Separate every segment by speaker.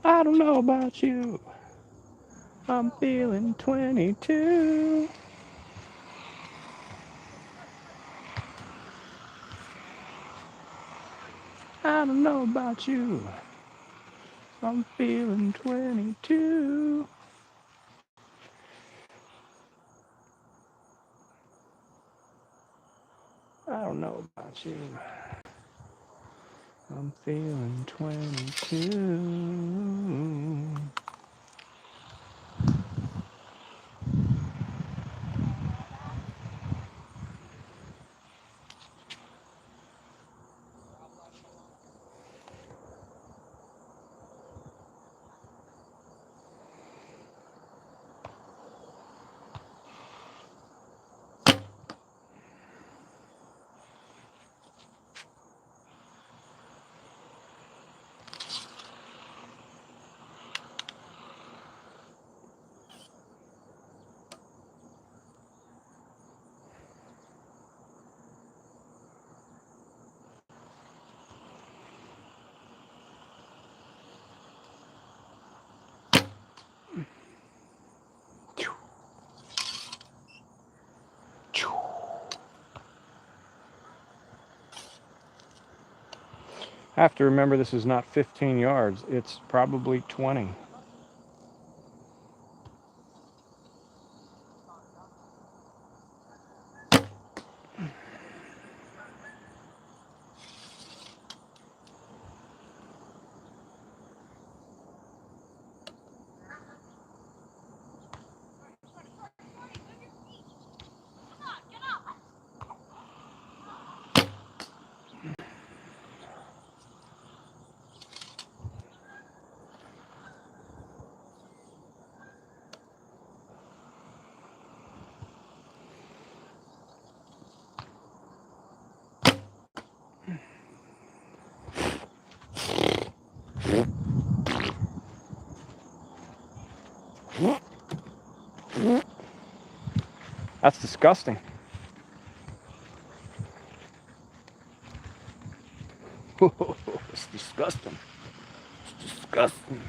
Speaker 1: I don't know about you. I'm feeling 22. I don't know about you. I'm feeling 22. I don't know about you. I'm feeling 22. I have to remember this is not 15 yards. It's probably 20. That's disgusting. It's disgusting. It's disgusting.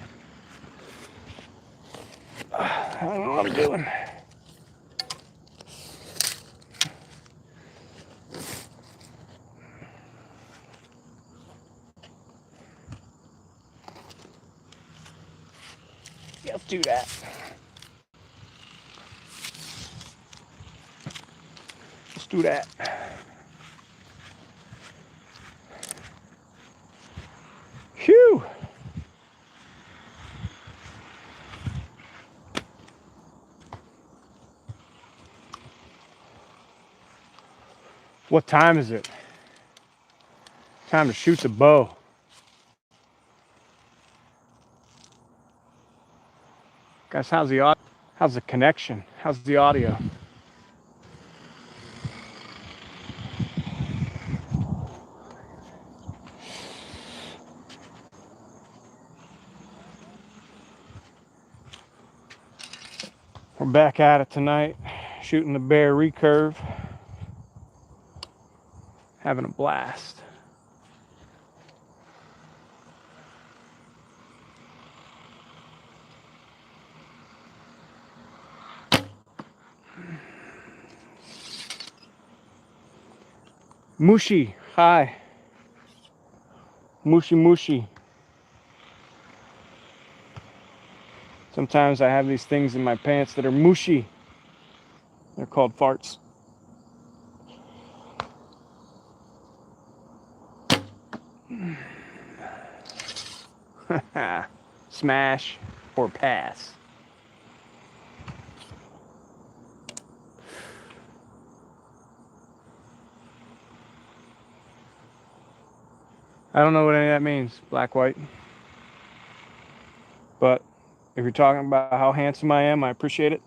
Speaker 1: I don't know what I'm doing. Yeah, let's do that. Let's do that. Phew. What time is it? Time to shoot the bow. Guys, how's the audio? How's the connection? How's the audio? We're back at it tonight, shooting the bear recurve. Having a blast. Mushi, hi. Mushi mushi. Sometimes I have these things in my pants that are mushy. They're called farts. Smash or pass. I don't know what any of that means, black, white. But if you're talking about how handsome I am, I appreciate it.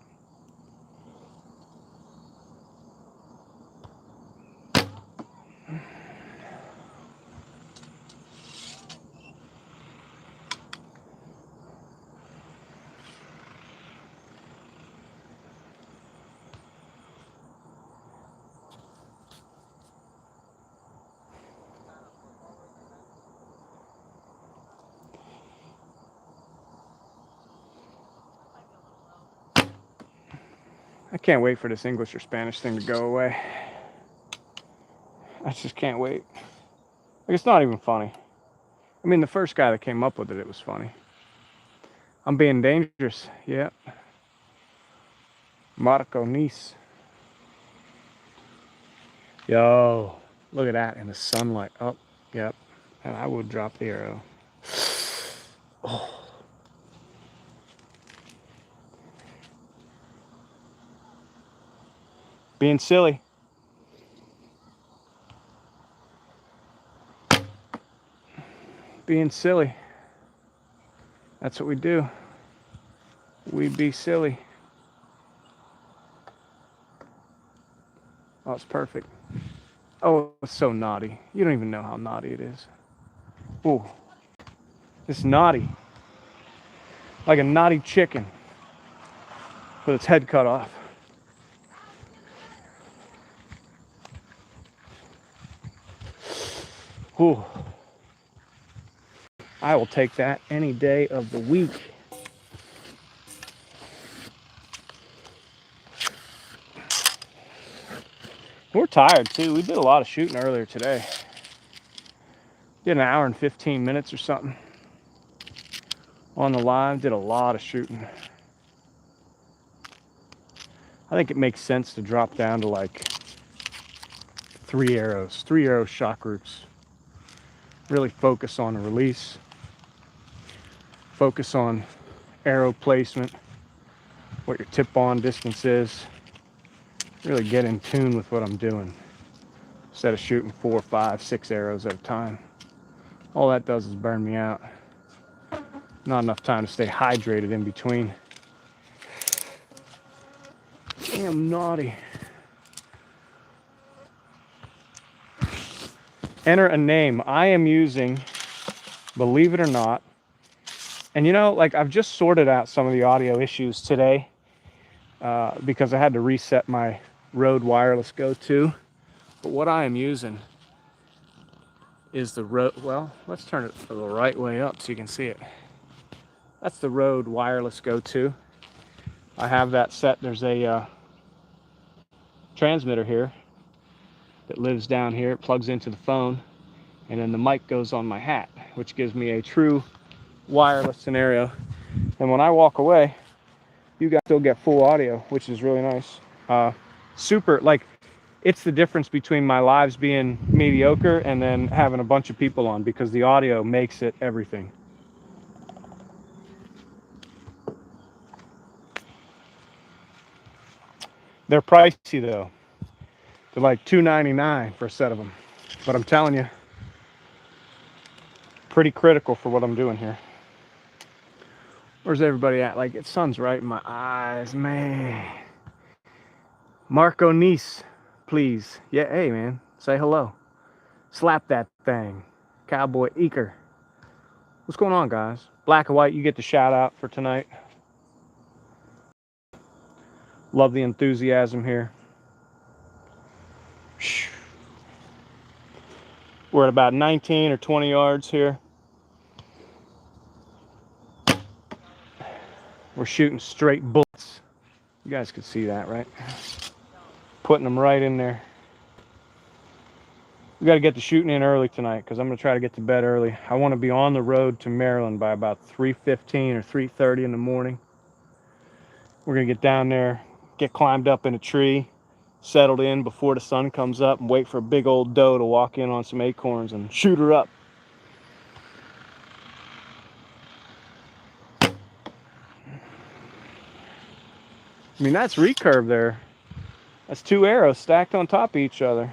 Speaker 1: I can't wait for this English or Spanish thing to go away. I just can't wait. Like, it's not even funny. I mean, the first guy that came up with it, it was funny. I'm being dangerous. Yep. Marco Nice. Yo, look at that in the sunlight. Oh, yep. And I would drop the arrow. Oh. Being silly. Being silly. That's what we do. We be silly. Oh, it's perfect. Oh, it's so naughty. You don't even know how naughty it is. Ooh. It's naughty. Like a naughty chicken with its head cut off. Ooh. I will take that any day of the week. We're tired too. We did a lot of shooting earlier today. Did an hour and 15 minutes or something on the live. Did a lot of shooting. I think it makes sense to drop down to like 3 arrow shot groups. Really focus on the release. Focus on arrow placement, what your tip on distance is. Really get in tune with what I'm doing instead of shooting 4, 5, 6 arrows at a time. All that does is burn me out. Not enough time to stay hydrated in between. Damn naughty. Enter a name. I am using, believe it or not, and you know, like I've just sorted out some of the audio issues today because I had to reset my Rode Wireless Go 2. But what I am using is the Rode, well, let's turn it the right way up so you can see it. That's the Rode Wireless Go 2. I have that set. There's a transmitter here that lives down here. It plugs into the phone, and then the mic goes on my hat, which gives me a true wireless scenario. And when I walk away, you guys still get full audio, which is really nice. Super, like, it's the difference between my lives being mediocre and then having a bunch of people on, because the audio makes it everything. They're pricey though. They're like $2.99 for a set of them. But I'm telling you, pretty critical for what I'm doing here. Where's everybody at? Like, the sun's right in my eyes, man. Marco Nice, please. Yeah, hey man, say hello. Slap that thing. Cowboy Eaker. What's going on, guys? Black and White, you get the shout out for tonight. Love the enthusiasm here. We're at about 19 or 20 yards here. We're shooting straight bullets. You guys could see that, right? Putting them right in there. We got to get the shooting in early tonight because I'm going to try to get to bed early. I want to be on the road to Maryland by about 3:15 or 3:30 in the morning. We're going to get down there, get climbed up in a tree, settled in before the sun comes up, and wait for a big old doe to walk in on some acorns and shoot her up. I mean, that's recurve there. That's 2 arrows stacked on top of each other.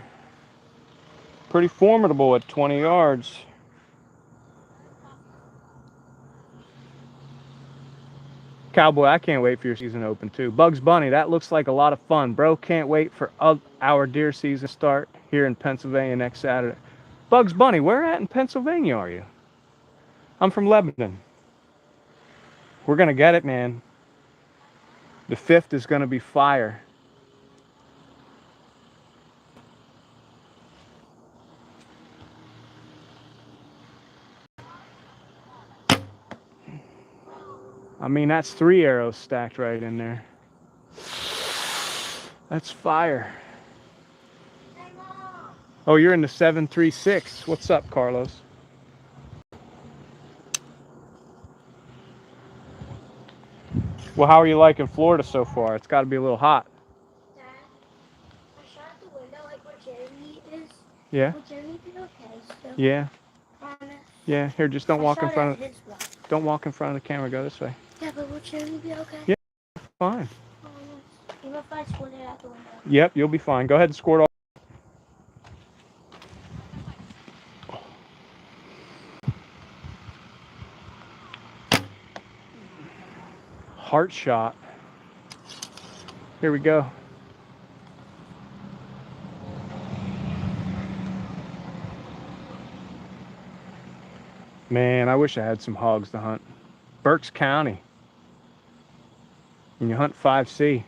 Speaker 1: Pretty formidable at 20 yards. Cowboy, I can't wait for your season to open too. Bugs Bunny, that looks like a lot of fun, bro. Can't wait for our deer season start here in Pennsylvania next Saturday. Bugs Bunny, where at in Pennsylvania are you? I'm from Lebanon. We're gonna get it, man. The 5th is gonna be fire. I mean, that's 3 arrows stacked right in there. That's fire. Oh, you're in the 736. What's up, Carlos? Well, how are you liking Florida so far? It's got to be a little hot.
Speaker 2: Dad, I shot the window like where Jeremy is.
Speaker 1: Yeah.
Speaker 2: Will Jeremy be okay still?
Speaker 1: Yeah.
Speaker 2: Promise.
Speaker 1: Yeah. Here, just don't walk in front of.
Speaker 2: His one.
Speaker 1: Don't walk in front of the camera. Go this way.
Speaker 2: Yeah, but will Jeremy be okay?
Speaker 1: Yeah. Fine.
Speaker 2: Even if I squirt it out the window.
Speaker 1: Yep, you'll be fine. Go ahead and squirt all. Heart shot. Here we go. Man, I wish I had some hogs to hunt. Berks County. And you hunt 5C.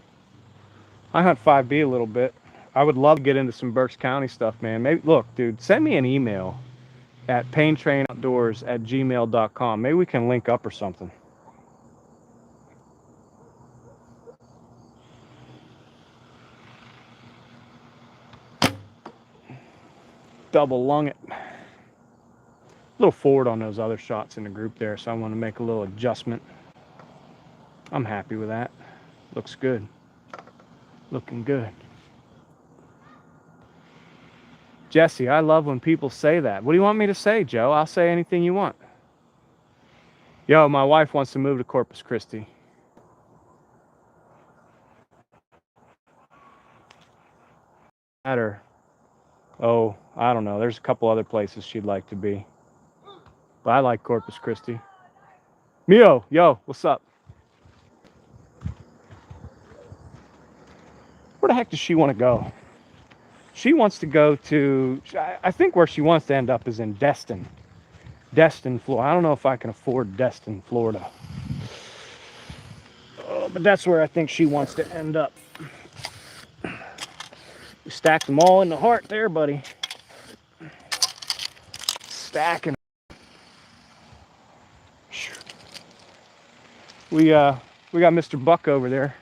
Speaker 1: I hunt 5B a little bit. I would love to get into some Berks County stuff, man. Maybe, look, dude, send me an email at paintrainoutdoors@gmail.com. Maybe we can link up or something. Double lung it. A little forward on those other shots in the group there, so I want to make a little adjustment. I'm happy with that. Looks good. Looking good. Jesse, I love when people say that. What do you want me to say, Joe? I'll say anything you want. Yo, my wife wants to move to Corpus Christi. Or, oh, I don't know. There's a couple other places she'd like to be. But I like Corpus Christi. Mio, yo, what's up? Where the heck does she want to go? She wants to go to, I think where she wants to end up is in Destin. Destin, Florida. I don't know if I can afford Destin, Florida. Oh, but that's where I think she wants to end up. You stacked them all in the heart there, buddy. Stacking. We got Mr. Buck over there.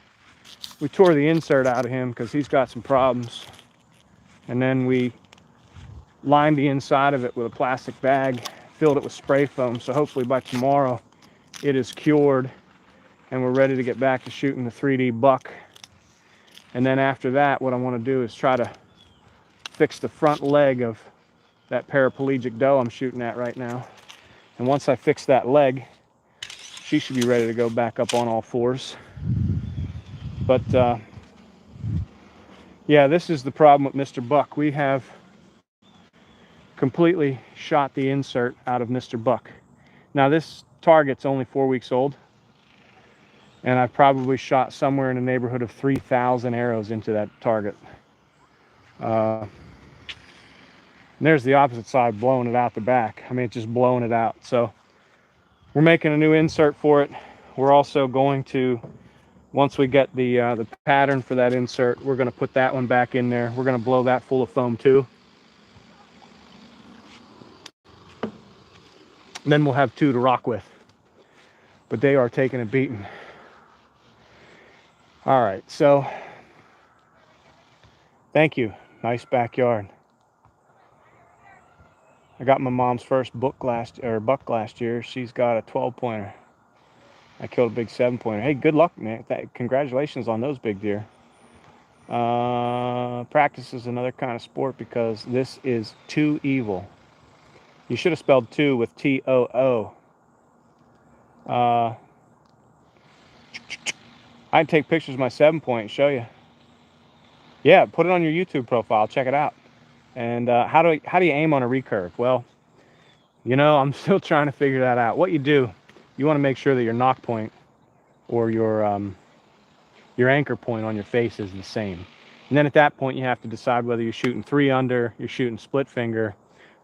Speaker 1: We tore the insert out of him because he's got some problems. And then we lined the inside of it with a plastic bag, filled it with spray foam. So hopefully by tomorrow it is cured and we're ready to get back to shooting the 3D buck. And then after that, what I want to do is try to fix the front leg of that paraplegic doe I'm shooting at right now. And once I fix that leg, she should be ready to go back up on all fours. But yeah, this is the problem with Mr. Buck. We have completely shot the insert out of Mr. Buck. Now this target's only 4 weeks old, and I've probably shot somewhere in the neighborhood of 3,000 arrows into that target. And there's the opposite side, blowing it out the back. I mean, it's just blowing it out. So we're making a new insert for it. We're also going to, once we get the pattern for that insert, we're going to put that one back in there. We're going to blow that full of foam too. And then we'll have two to rock with. But they are taking a beating. All right, so thank you. Nice backyard. I got my mom's first buck last year. She's got a 12-pointer. I killed a big 7-pointer. Hey, good luck, man. Congratulations on those big deer. Practice is another kind of sport because this is too evil. You should have spelled two with T-O-O. I'd take pictures of my 7-point and show you. Yeah, put it on your YouTube profile. Check it out. And how do you aim on a recurve? Well, you know, I'm still trying to figure that out. What you do, you want to make sure that your knock point or your anchor point on your face is the same. And then at that point, you have to decide whether you're shooting 3 under, you're shooting split finger,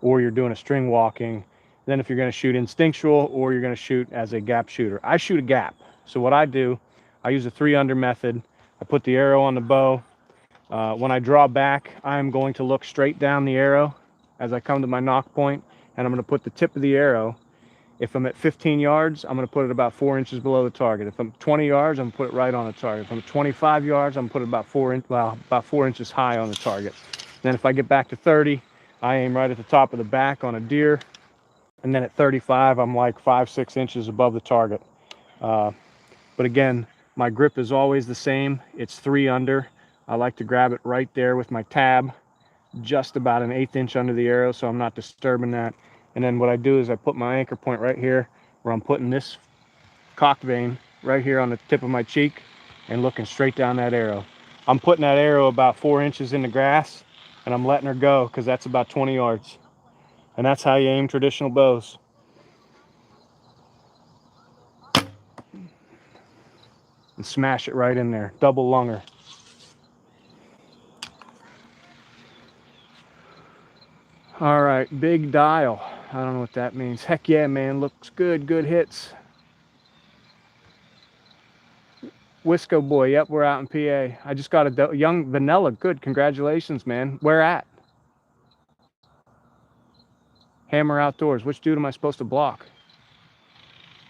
Speaker 1: or you're doing a string walking. Then if you're going to shoot instinctual or you're going to shoot as a gap shooter. I shoot a gap. So what I do, I use a 3 under method. I put the arrow on the bow. When I draw back, I'm going to look straight down the arrow as I come to my knock point, and I'm going to put the tip of the arrow If I'm at 15 yards, I'm going to put it about 4 inches below the target. If I'm 20 yards, I'm going to put it right on the target. If I'm 25 yards, I'm going to put it about 4 inches high on the target. Then if I get back to 30, I aim right at the top of the back on a deer. And then at 35, I'm like 5-6 inches above the target. But again, my grip is always the same. It's 3 under. I like to grab it right there with my tab, just about an 1/8 inch under the arrow, so I'm not disturbing that. And then what I do is I put my anchor point right here, where I'm putting this cock vein right here on the tip of my cheek and looking straight down that arrow. I'm putting that arrow about 4 inches in the grass, and I'm letting her go because that's about 20 yards. And that's how you aim traditional bows. And smash it right in there, double lunger. All right, big dial. I don't know what that means. Heck yeah, man, looks good, good hits. Wisco boy, yep, we're out in PA. I just got a young vanilla. Good, congratulations, man. Where at? Hammer Outdoors. Which dude am I supposed to block?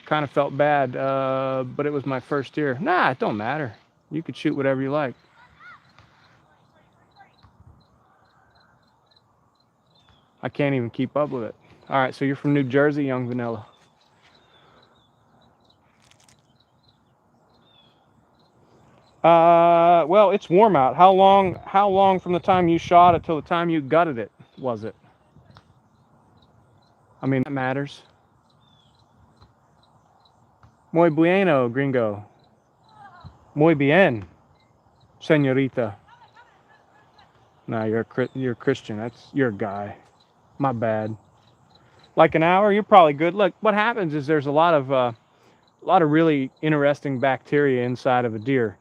Speaker 1: Kind of felt bad, but it was my first year. Nah, it don't matter. You could shoot whatever you like. I can't even keep up with it. All right, so you're from New Jersey, young vanilla. Well, it's warm out. How long from the time you shot it till the time you gutted it was it? I mean, that matters. Muy bueno, gringo. Muy bien, señorita. Nah, you're a Christian. You're a guy. My bad. Like an hour, you're probably good. Look, what happens is there's a lot of really interesting bacteria inside of a deer.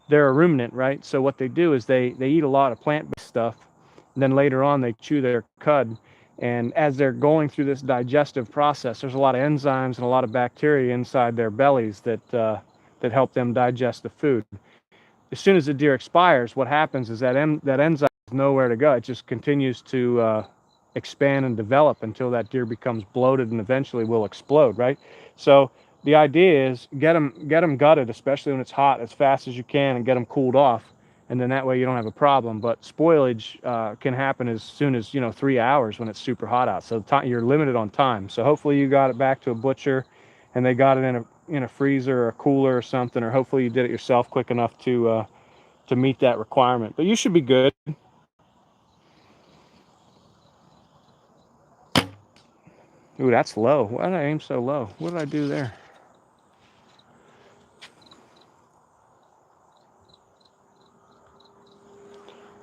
Speaker 1: They're a ruminant, right? So what they do is they eat a lot of plant-based stuff, and then later on they chew their cud. And as they're going through this digestive process, there's a lot of enzymes and a lot of bacteria inside their bellies that help them digest the food. As soon as the deer expires, what happens is that enzyme has nowhere to go. It just continues to expand and develop until that deer becomes bloated and eventually will explode, right? So the idea is get them gutted, especially when it's hot, as fast as you can, and get them cooled off, and then that way you don't have a problem. But spoilage can happen as soon as 3 hours when it's super hot out. So you're limited on time. So hopefully you got it back to a butcher, and they got it in a freezer or a cooler or something, or hopefully you did it yourself quick enough to meet that requirement. But you should be good. Ooh, that's low. Why did I aim so low? What did I do there?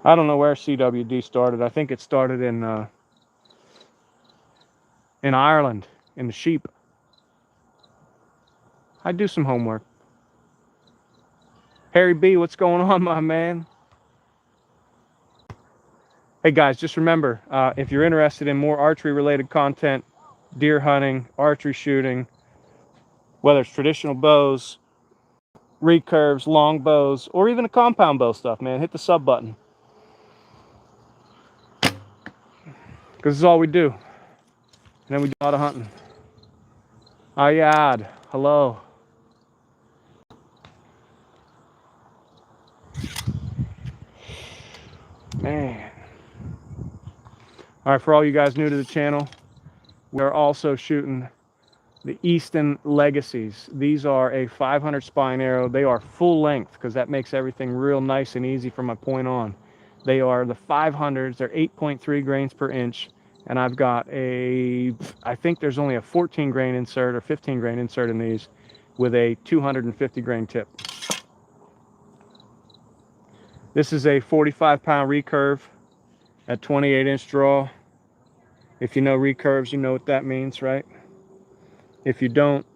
Speaker 1: I don't know where CWD started. I think it started in Ireland, in the sheep. I do some homework. Harry B, what's going on, my man? Hey guys, just remember, if you're interested in more archery-related content, deer hunting, archery shooting, whether it's traditional bows, recurves, long bows, or even the compound bow stuff, man, hit the sub button. Because this is all we do. And then we do a lot of hunting. Ayad, hello. Man. All right, for all you guys new to the channel, we're also shooting the Easton Legacies. These are a 500 spine arrow. They are full length because that makes everything real nice and easy from my point on. They are the 500s. They're 8.3 grains per inch. And I've got I think there's only a 14 grain insert or 15 grain insert in these with a 250 grain tip. This is a 45-pound recurve at 28-inch draw. If you know recurves, you know what that means, right? If you don't,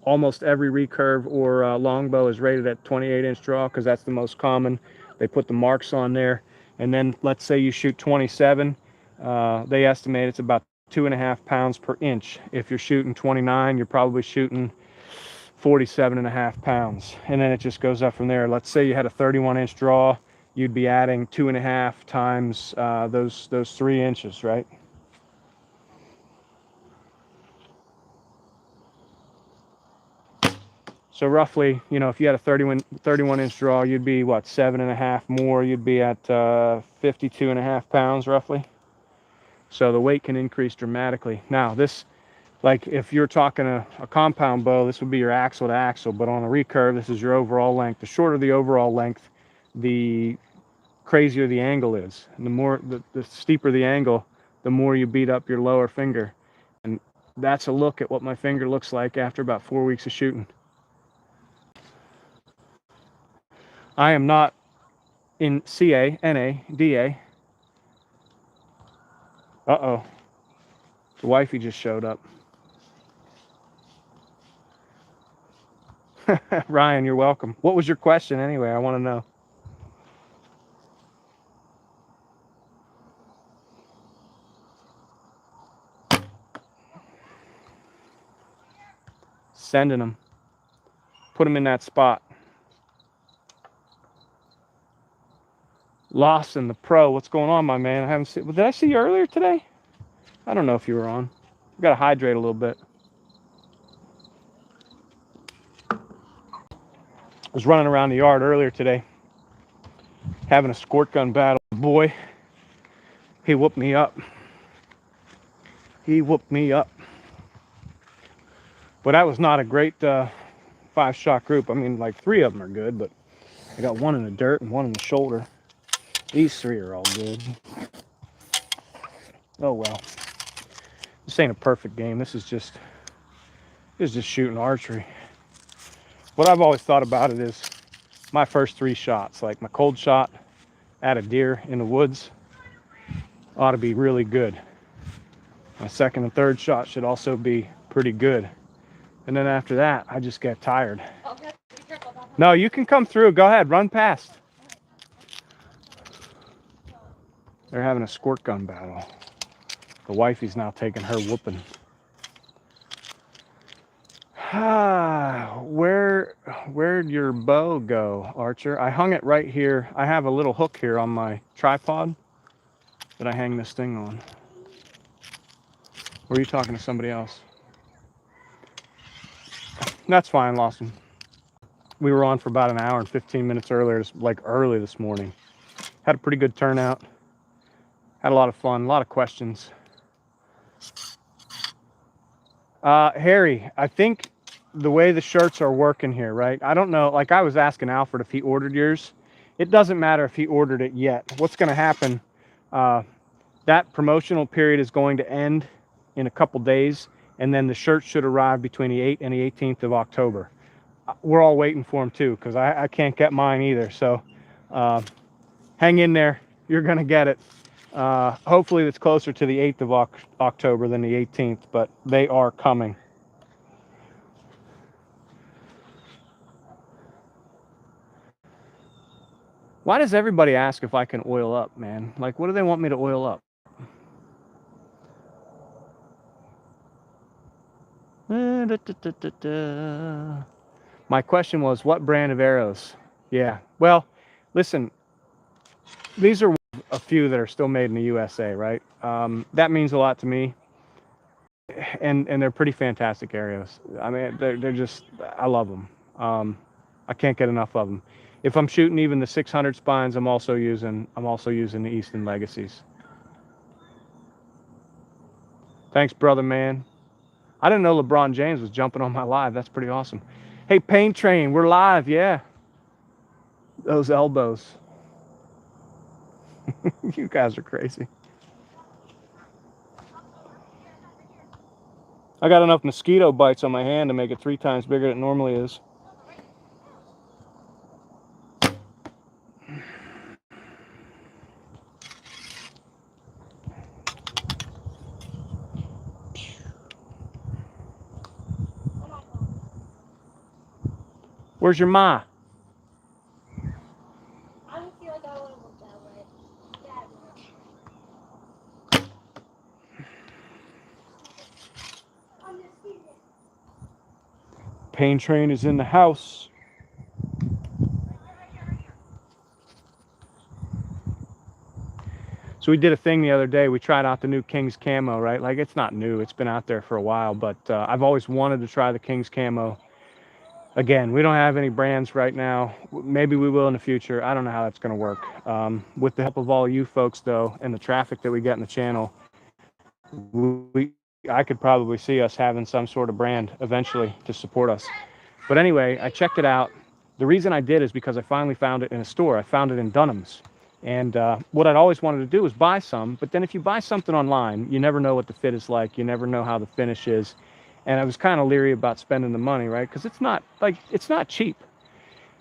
Speaker 1: almost every recurve or longbow is rated at 28-inch draw because that's the most common. They put the marks on there. And then let's say you shoot 27, they estimate it's about 2.5 pounds per inch. If you're shooting 29, you're probably shooting 47.5 pounds. And then it just goes up from there. Let's say you had a 31-inch draw, you'd be adding 2.5 times those 3 inches, right? So roughly, you know, if you had a 31 inch draw, you'd be what, 7.5 more. You'd be at 52.5 pounds roughly. So the weight can increase dramatically. Now this, like if you're talking a compound bow, this would be your axle to axle, but on a recurve, this is your overall length. The shorter the overall length, the crazier the angle is. And the steeper the angle, the more you beat up your lower finger. And that's a look at what my finger looks like after about 4 weeks of shooting. I am not in CA, NA, DA. Uh-oh. The wifey just showed up. Ryan, you're welcome. What was your question anyway? I want to know. Sending them. Put them in that spot. Lawson, the pro. What's going on, my man? I haven't seen. Did I see you earlier today? I don't know if you were on. We got to hydrate a little bit. I was running around the yard earlier today, having a squirt gun battle. Boy, he whooped me up. He whooped me up. But that was not a great 5-shot group. I mean, like 3 of them are good, but I got 1 in the dirt and 1 in the shoulder. These 3 are all good. Oh well. This ain't a perfect game. This is just shooting archery. What I've always thought about it is my first 3 shots, like my cold shot at a deer in the woods, ought to be really good. My second and third shot should also be pretty good. And then after that, I just get tired. No, you can come through. Go ahead, run past. They're having a squirt gun battle. The wifey's now taking her whooping. Where'd your bow go, Archer? I hung it right here. I have a little hook here on my tripod that I hang this thing on. Or are you talking to somebody else? That's fine, Lawson. We were on for about an hour and 15 minutes earlier, like early this morning. Had a pretty good turnout. Had a lot of fun, a lot of questions. Harry, I think the way the shirts are working here, right? I don't know, like I was asking Alfred if he ordered yours. It doesn't matter if he ordered it yet. What's going to happen, that promotional period is going to end in a couple days, and then the shirt should arrive between the 8th and the 18th of October. We're all waiting for them too, because I can't get mine either. So hang in there. You're going to get it. Hopefully it's closer to the 8th of October than the 18th, but they are coming. Why does everybody ask if I can oil up, man? Like, what do they want me to oil up? My question was, what brand of arrows? Yeah, well, listen, these are a few that are still made in the USA, right? That means a lot to me. And they're pretty fantastic arrows. I mean, they're just, I love them. I can't get enough of them. If I'm shooting even the 600 spines, I'm also using the Easton Legacies. Thanks, brother, man. I didn't know LeBron James was jumping on my live. That's pretty awesome. Hey, Pain Train, we're live, yeah. Those elbows. You guys are crazy. I got enough mosquito bites on my hand to make it 3 times bigger than it normally is. Where's your ma?
Speaker 2: I don't feel like I want to look that way.
Speaker 1: Pain Train is in the house. So we did a thing the other day. We tried out the new King's Camo, right? Like, it's not new. It's been out there for a while, but I've always wanted to try the King's Camo. Again, we don't have any brands right now. Maybe we will in the future. I don't know how that's going to work. With the help of all you folks, though, and the traffic that we get in the channel, I could probably see us having some sort of brand eventually to support us. But anyway, I checked it out. The reason I did is because I finally found it in a store. I found it in Dunham's. And what I'd always wanted to do was buy some. But then if you buy something online, you never know what the fit is like. You never know how the finish is. And I was kind of leery about spending the money, right? Because it's not cheap.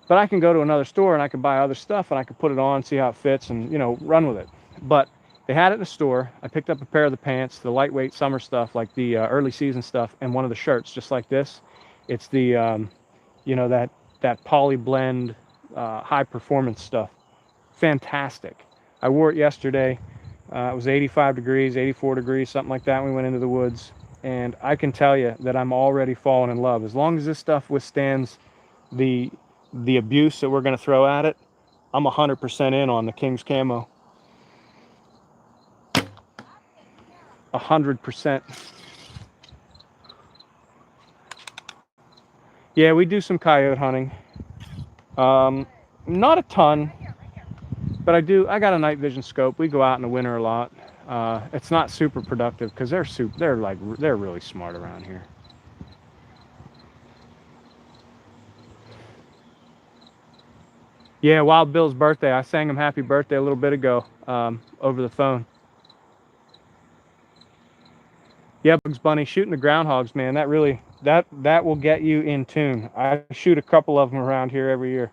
Speaker 1: But I can go to another store and I can buy other stuff and I can put it on, see how it fits, and run with it. But they had it in the store. I picked up a pair of the pants, the lightweight summer stuff, like the early season stuff, and one of the shirts, just like this. It's the that poly blend high performance stuff. Fantastic. I wore it yesterday. It was 85 degrees, 84 degrees, something like that when we went into the woods. And I can tell you that I'm already falling in love. As long as this stuff withstands the abuse that we're going to throw at it, I'm 100% in on the King's camo. 100%. Yeah, we do some coyote hunting. Not a ton, but I got a night vision scope. We go out in the winter a lot. It's not super productive because they're really smart around here. Yeah, Wild Bill's birthday. I sang him happy birthday a little bit ago over the phone. Yeah, Bugs Bunny, shooting the groundhogs, man. That will get you in tune. I shoot a couple of them around here every year.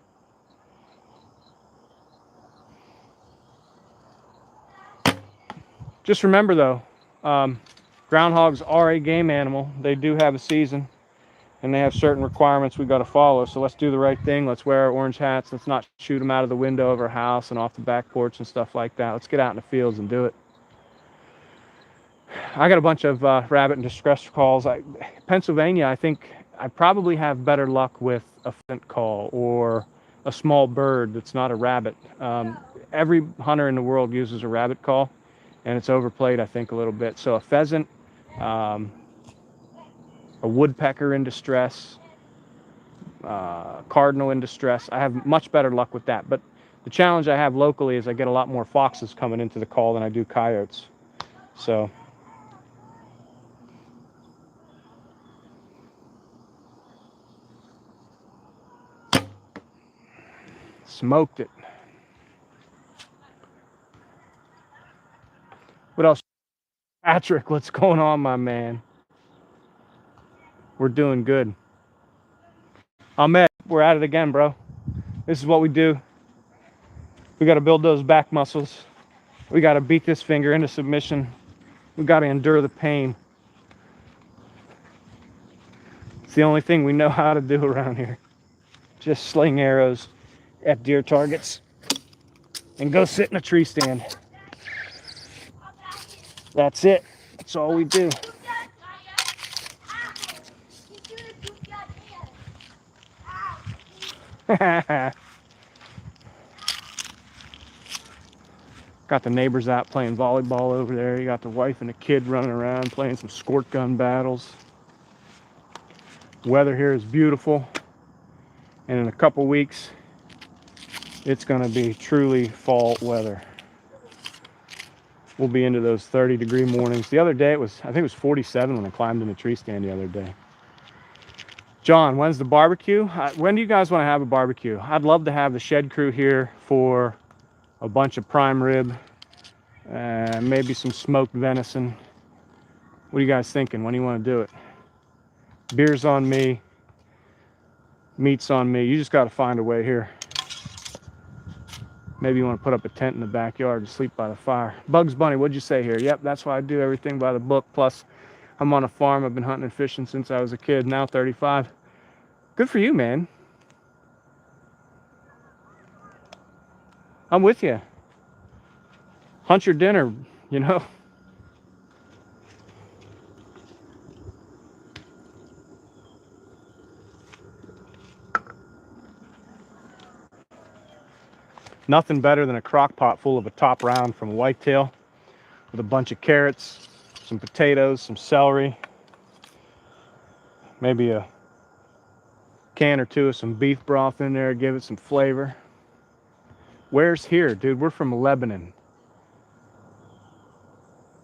Speaker 1: Just remember though, groundhogs are a game animal. They do have a season, and they have certain requirements we got to follow. So let's do the right thing. Let's wear our orange hats. Let's not shoot them out of the window of our house and off the back porch and stuff like that. Let's get out in the fields and do it. I got a bunch of rabbit and distress calls. Pennsylvania, I think I probably have better luck with a pheasant call or a small bird that's not a rabbit. Every hunter in the world uses a rabbit call, and it's overplayed, I think, a little bit. So a pheasant, a woodpecker in distress, cardinal in distress, I have much better luck with that. But the challenge I have locally is I get a lot more foxes coming into the call than I do coyotes. So smoked it. What else? Patrick, what's going on, my man? We're doing good. Ahmed, we're at it again, bro. This is what we do. We got to build those back muscles. We got to beat this finger into submission. We got to endure the pain. It's the only thing we know how to do around here. Just sling arrows at deer targets and go sit in a tree stand. That's it. That's all we do. Got the neighbors out playing volleyball over there. You got the wife and the kid running around playing some squirt gun battles. Weather here is beautiful, and in a couple weeks it's going to be truly fall weather. We'll be into those 30-degree mornings. The other day I think it was 47 when I climbed in the tree stand the other day. John, when's the barbecue? When do you guys want to have a barbecue? I'd love to have the shed crew here for a bunch of prime rib, maybe some smoked venison. What are you guys thinking? When do you want to do it? Beer's on me, meat's on me. You just got to find a way here. Maybe you want to put up a tent in the backyard and sleep by the fire. Bugs Bunny, what'd you say here? Yep, that's why I do everything by the book. Plus, I'm on a farm. I've been hunting and fishing since I was a kid, now 35. Good for you, man. I'm with you. Hunt your dinner, you know. Nothing better than a crock pot full of a top round from a whitetail with a bunch of carrots, some potatoes, some celery, maybe a can or two of some beef broth in there, give it some flavor. Where's here, dude? We're from Lebanon.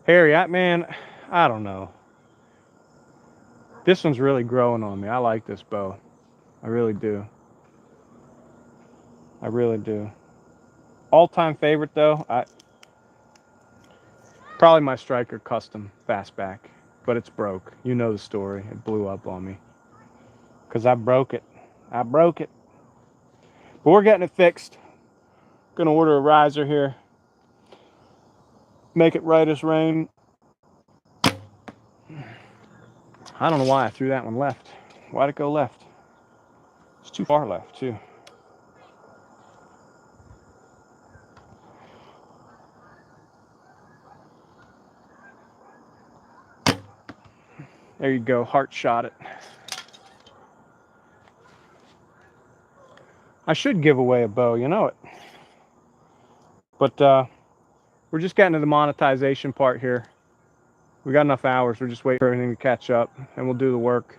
Speaker 1: Harry, man, I don't know. This one's really growing on me. I like this bow. I really do. I really do. All-time favorite though, probably my Striker Custom Fastback, but it's broke. You know the story. It blew up on me because I broke it. I broke it. But we're getting it fixed. Gonna order a riser here. Make it right as rain. I don't know why I threw that one left. Why'd it go left? It's too far left too. There you go, heart shot it. I should give away a bow, you know it. But we're just getting to the monetization part here. We got enough hours, we're just waiting for everything to catch up, and we'll do the work.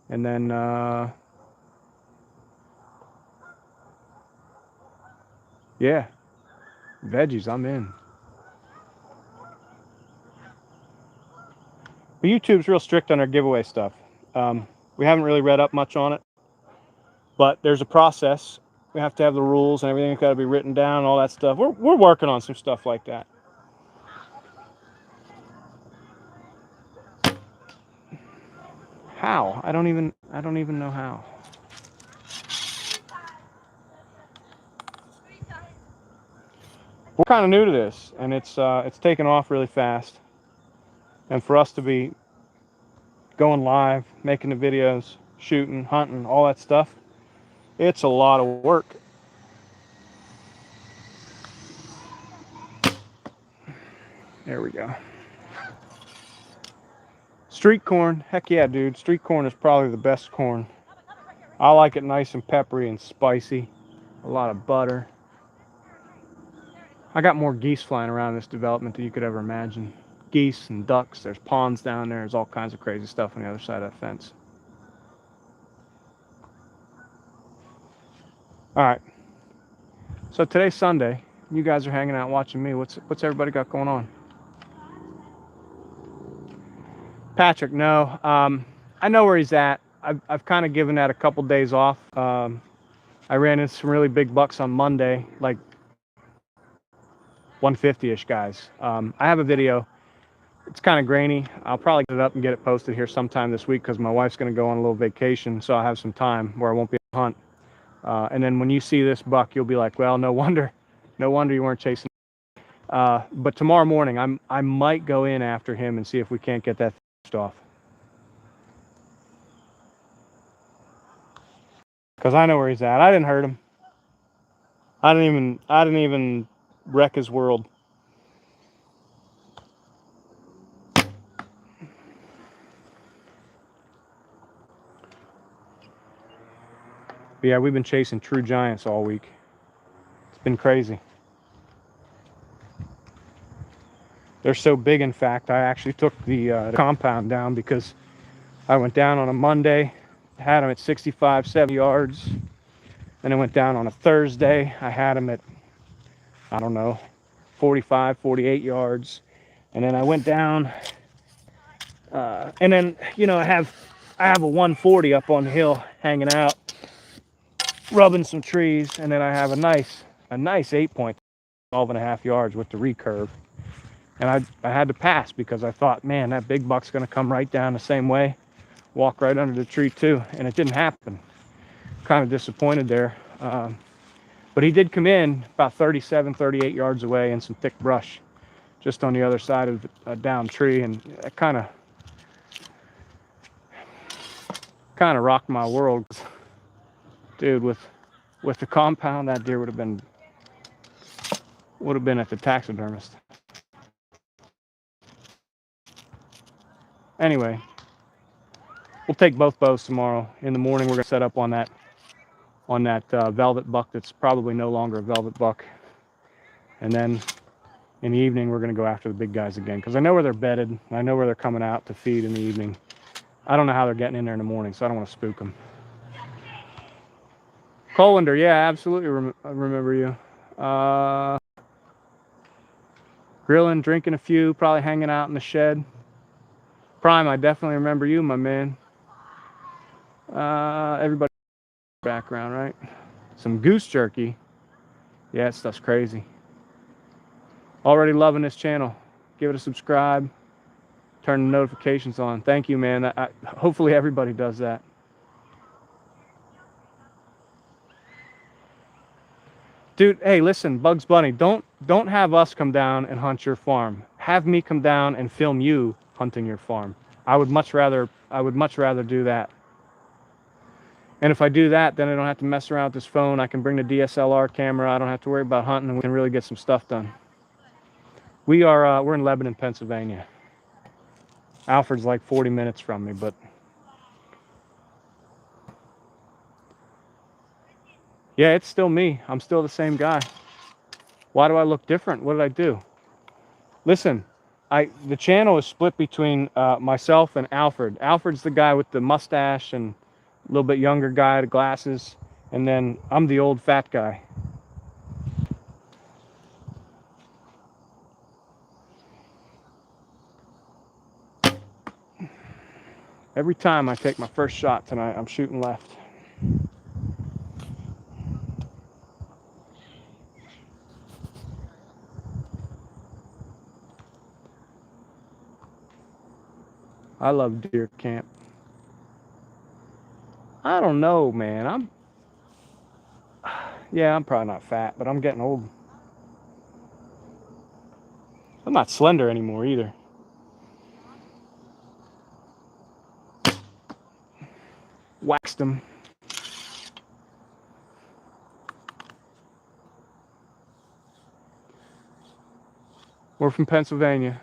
Speaker 1: And then, yeah, veggies, I'm in. But YouTube's real strict on our giveaway stuff. We haven't really read up much on it, but there's a process. We have to have the rules and everything's got to be written down, all that stuff. We're working on some stuff like that. How? I don't even know how. We're kind of new to this, and it's taken off really fast. And for us to be going live, making the videos, shooting, hunting, all that stuff, it's a lot of work. There we go. Street corn, heck yeah, dude. Street corn is probably the best corn. I like it nice and peppery and spicy. A lot of butter. I got more geese flying around this development than you could ever imagine. Geese and ducks, there's ponds down there, there's all kinds of crazy stuff on the other side of that fence. All right, so today's Sunday. You guys are hanging out watching me. What's everybody got going on? Patrick, no. I know where he's at. I've kind of given that a couple days off. I ran into some really big bucks on Monday, like 150-ish guys. I have a video. It's kind of grainy. I'll probably get it up and get it posted here sometime this week because my wife's going to go on a little vacation, so I'll have some time where I won't be able to hunt. And then when you see this buck, you'll be like, well, no wonder you weren't chasing. But tomorrow morning, I might go in after him and see if we can't get that off. Because I know where he's at. I didn't hurt him. I didn't even wreck his world. But yeah, we've been chasing true giants all week. It's been crazy. They're so big, in fact, I actually took the compound down because I went down on a Monday, had them at 65, 70 yards. Then I went down on a Thursday. I had them at, I don't know, 45, 48 yards. And then I went down, and then, you know, I have a 140 up on the hill hanging out, rubbing some trees. And then I have a nice 8-point, 12.5 yards with the recurve. And I had to pass because I thought, man, that big buck's going to come right down the same way, walk right under the tree too. And it didn't happen. Kind of disappointed there. But he did come in about 37, 38 yards away in some thick brush just on the other side of a down tree. And it kind of rocked my world. Dude, with the compound, that deer would have been at the taxidermist. Anyway, we'll take both bows tomorrow. In the morning, we're gonna set up on that velvet buck that's probably no longer a velvet buck. And then in the evening, we're gonna go after the big guys again because I know where they're bedded. I know where they're coming out to feed in the evening. I don't know how they're getting in there in the morning, so I don't want to spook them. Colander, yeah, absolutely I remember you. Grilling, drinking a few, probably hanging out in the shed. Prime, I definitely remember you, my man. Everybody background, right? Some goose jerky. Yeah, that stuff's crazy. Already loving this channel. Give it a subscribe. Turn the notifications on. Thank you, man. Hopefully everybody does that. Dude, hey, listen, Bugs Bunny, don't have us come down and hunt your farm. Have me come down and film you hunting your farm. I would much rather do that. And if I do that, then I don't have to mess around with this phone. I can bring the DSLR camera. I don't have to worry about hunting, and we can really get some stuff done. We're in Lebanon, Pennsylvania. Alfred's like 40 minutes from me, but yeah, it's still me. I'm still the same guy. Why do I look different? What did I do? Listen, the channel is split between myself and Alfred. Alfred's the guy with the mustache and a little bit younger guy, the glasses, and then I'm the old fat guy. Every time I take my first shot tonight, I'm shooting left. I love deer camp. I don't know, man. I'm probably not fat, but I'm getting old. I'm not slender anymore either. Waxed them. We're from Pennsylvania.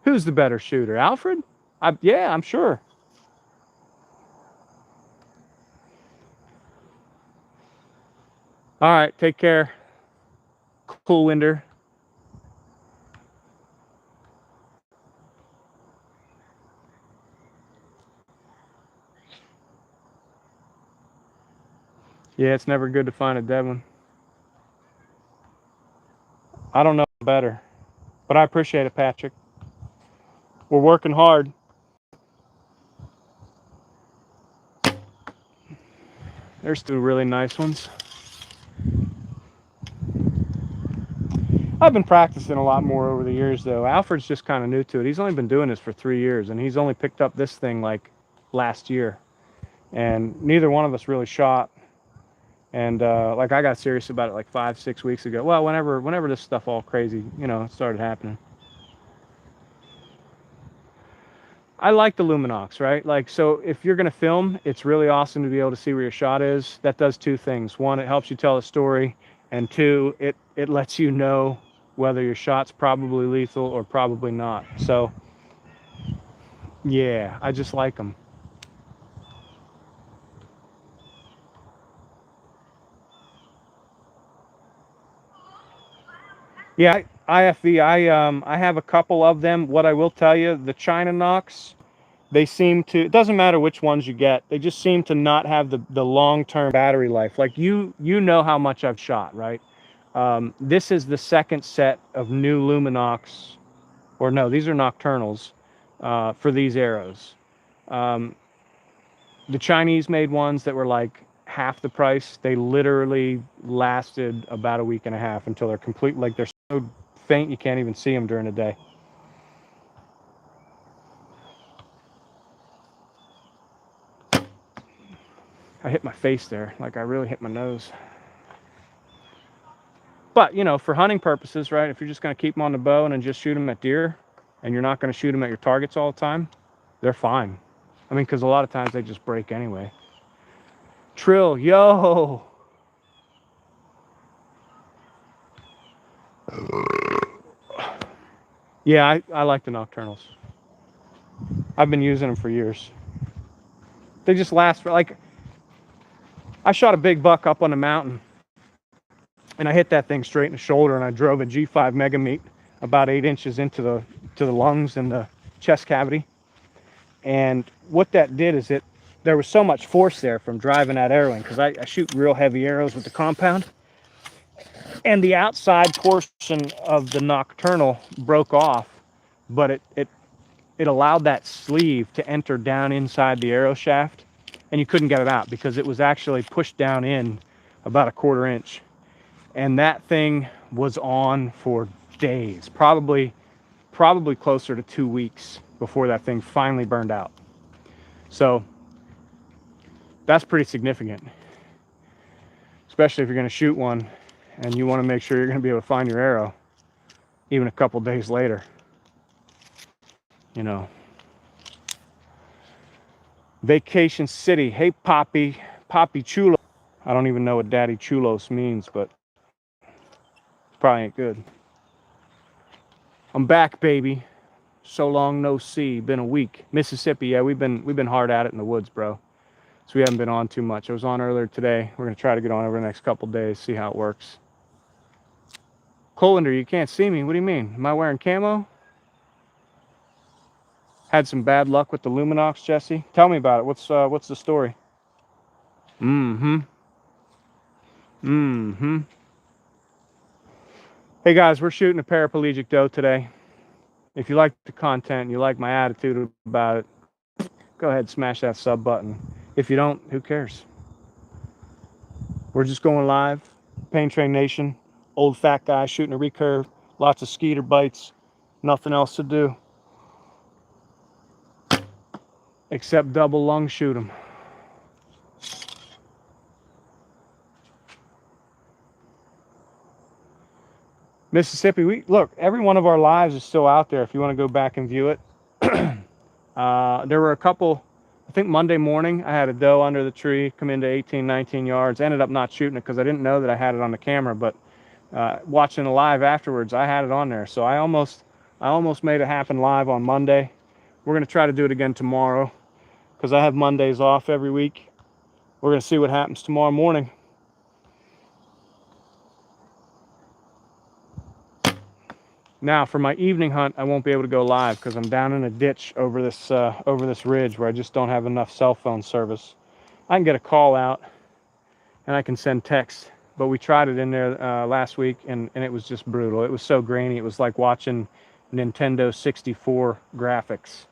Speaker 1: Who's the better shooter, Alfred? Yeah, I'm sure. All right, take care. Cool winter. Yeah, it's never good to find a dead one. I don't know better, but I appreciate it, Patrick. We're working hard. There's two really nice ones. I've been practicing a lot more over the years, though. Alfred's just kind of new to it. He's only been doing this for 3 years, and he's only picked up this thing like last year. And neither one of us really shot. And like I got serious about it like 5-6 weeks ago. Well, whenever this stuff all crazy, started happening. I like the Luminox, right? Like, so if you're going to film, it's really awesome to be able to see where your shot is. That does two things. One, it helps you tell a story. And two, it lets you know whether your shot's probably lethal or probably not. So, yeah, I just like them. Yeah, IFV, I have a couple of them. What I will tell you, the China Knox, they seem to, it doesn't matter which ones you get, they just seem to not have the long-term battery life. Like you know how much I've shot, right? This is the second set of new Luminox, or no, these are Nocturnals for these arrows. The Chinese made ones that were like half the price. They literally lasted about a week and a half until they're complete. Like they're so faint you can't even see them during the day. I hit my face there, like I really hit my nose. But for hunting purposes, right, if you're just going to keep them on the bow and then just shoot them at deer, and you're not going to shoot them at your targets all the time, they're fine. I mean, because a lot of times they just break anyway. Trill, yo. Yeah, I like the Nocturnals. I've been using them for years. They just last for, like, I shot a big buck up on the mountain, and I hit that thing straight in the shoulder, and I drove a G5 Mega Meat about 8 inches into the lungs and the chest cavity. And what that did is it there was so much force there from driving that arrow in, because I shoot real heavy arrows with the compound, and the outside portion of the nocturnal broke off, but it allowed that sleeve to enter down inside the arrow shaft, and you couldn't get it out because it was actually pushed down in about a 1/4 inch. And that thing was on for days, probably closer to 2 weeks before that thing finally burned out. So that's pretty significant, especially if you're going to shoot one and you want to make sure you're going to be able to find your arrow even a couple days later. You know. Vacation City. Hey, Poppy Chulo. I don't even know what Daddy Chulos means, but it probably ain't good. I'm back, baby. So long no see. Been a week. Mississippi, yeah, we've been hard at it in the woods, bro. So we haven't been on too much. I was on earlier today. We're gonna try to get on over the next couple days, see how it works. Colander, you can't see me. What do you mean? Am I wearing camo? Had some bad luck with the Luminox, Jesse. Tell me about it. What's the story? Mm-hmm. Mm-hmm. Hey guys, we're shooting a paraplegic doe today. If you like the content and you like my attitude about it, go ahead and smash that sub button. If you don't, who cares? We're just going live. Pain Train Nation. Old fat guy shooting a recurve. Lots of skeeter bites. Nothing else to do except double lung shoot them. Mississippi, look, every one of our lives is still out there if you want to go back and view it. There were a couple, I think Monday morning, I had a doe under the tree, come into 18, 19 yards. Ended up not shooting it because I didn't know that I had it on the camera, but watching the live afterwards, I had it on there. So I almost made it happen live on Monday. We're going to try to do it again tomorrow because I have Mondays off every week. We're going to see what happens tomorrow morning. Now, for my evening hunt, I won't be able to go live because I'm down in a ditch over this ridge where I just don't have enough cell phone service. I can get a call out and I can send text, but we tried it in there last week and it was just brutal. It was so grainy. It was like watching Nintendo 64 graphics.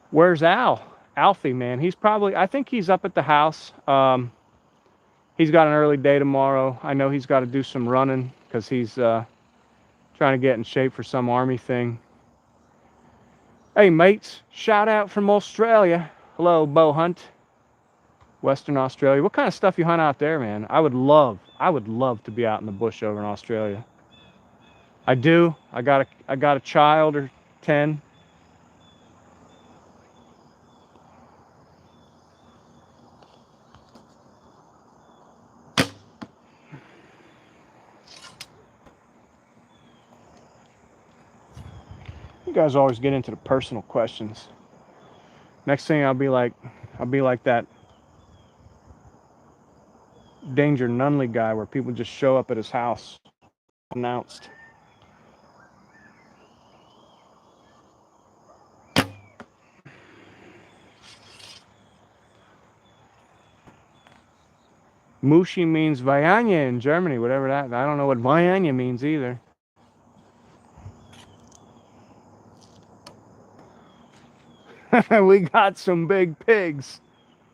Speaker 1: Where's Al? Alfie, man. I think he's up at the house. He's got an early day tomorrow. I know he's got to do some running because he's trying to get in shape for some army thing. Hey mates, shout out from Australia. Hello, bow hunt. Western Australia. What kind of stuff you hunt out there, man? I would love to be out in the bush over in Australia. I do. I got a child or 10. You guys always get into the personal questions. Next thing I'll be like that Danger Nunley guy where people just show up at his house announced. Mushi means Vayanya in Germany, whatever that. I don't know what Vayanya means either. We got some big pigs.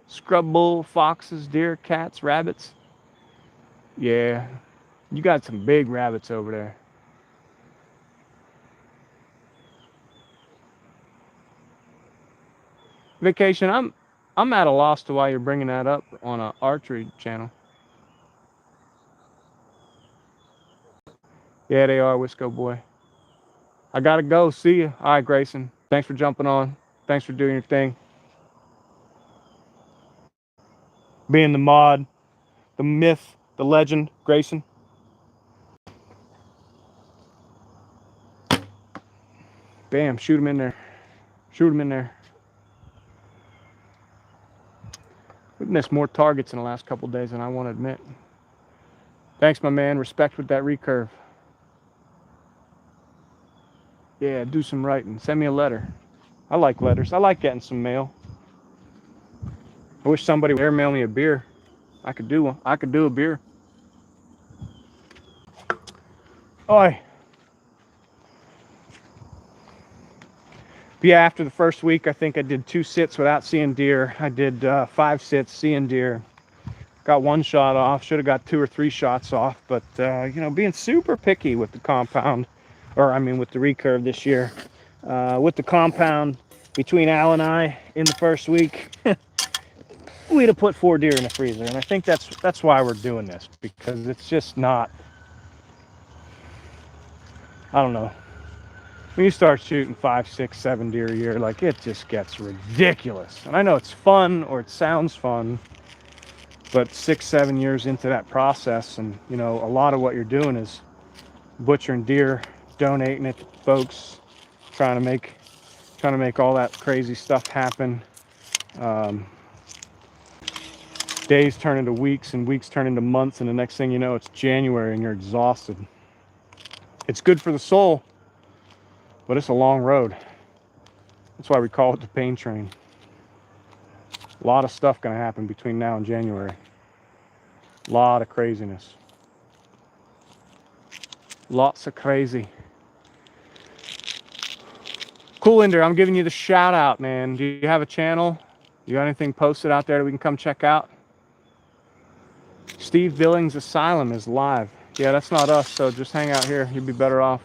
Speaker 1: Scrub bull, foxes, deer, cats, rabbits. Yeah, you got some big rabbits over there. Vacation, I'm at a loss to why you're bringing that up on a archery channel. Yeah, they are, Wisco boy. I gotta go. See you. All right, Grayson. Thanks for jumping on. Thanks for doing your thing. Being the mod, the myth, the legend, Grayson. Bam, shoot him in there. Shoot him in there. We've missed more targets in the last couple days than I want to admit. Thanks, my man. Respect with that recurve. Yeah, do some writing. Send me a letter. I like letters. I like getting some mail. I wish somebody would airmail me a beer. I could do one. I could do a beer. Oi. But yeah, after the first week, I think I did 2 sits without seeing deer. I did 5 sits seeing deer. Got 1 shot off. Should have got 2 or 3 shots off. But, you know, being super picky with the compound, or I mean with the recurve this year. With the compound, between Al and I in the first week, we'd have put 4 deer in the freezer. And I think that's why we're doing this, because it's just not, I don't know. When you start shooting 5, 6, 7 deer a year, like, it just gets ridiculous. And I know it's fun, or it sounds fun, but 6, 7 years into that process, and you know, a lot of what you're doing is butchering deer, donating it to folks, trying to make all that crazy stuff happen. Um, days turn into weeks, and weeks turn into months, and the next thing you know, it's January and you're exhausted. It's good for the soul, but it's a long road. That's why we call it the pain train. A lot of stuff gonna happen between now and January. A lot of craziness. Lots of crazy. Cool, Linder, I'm giving you the shout out, man. Do you have a channel? You got anything posted out there that we can come check out? Steve Billings Asylum is live. Yeah, that's not us, so just hang out here. You'd be better off.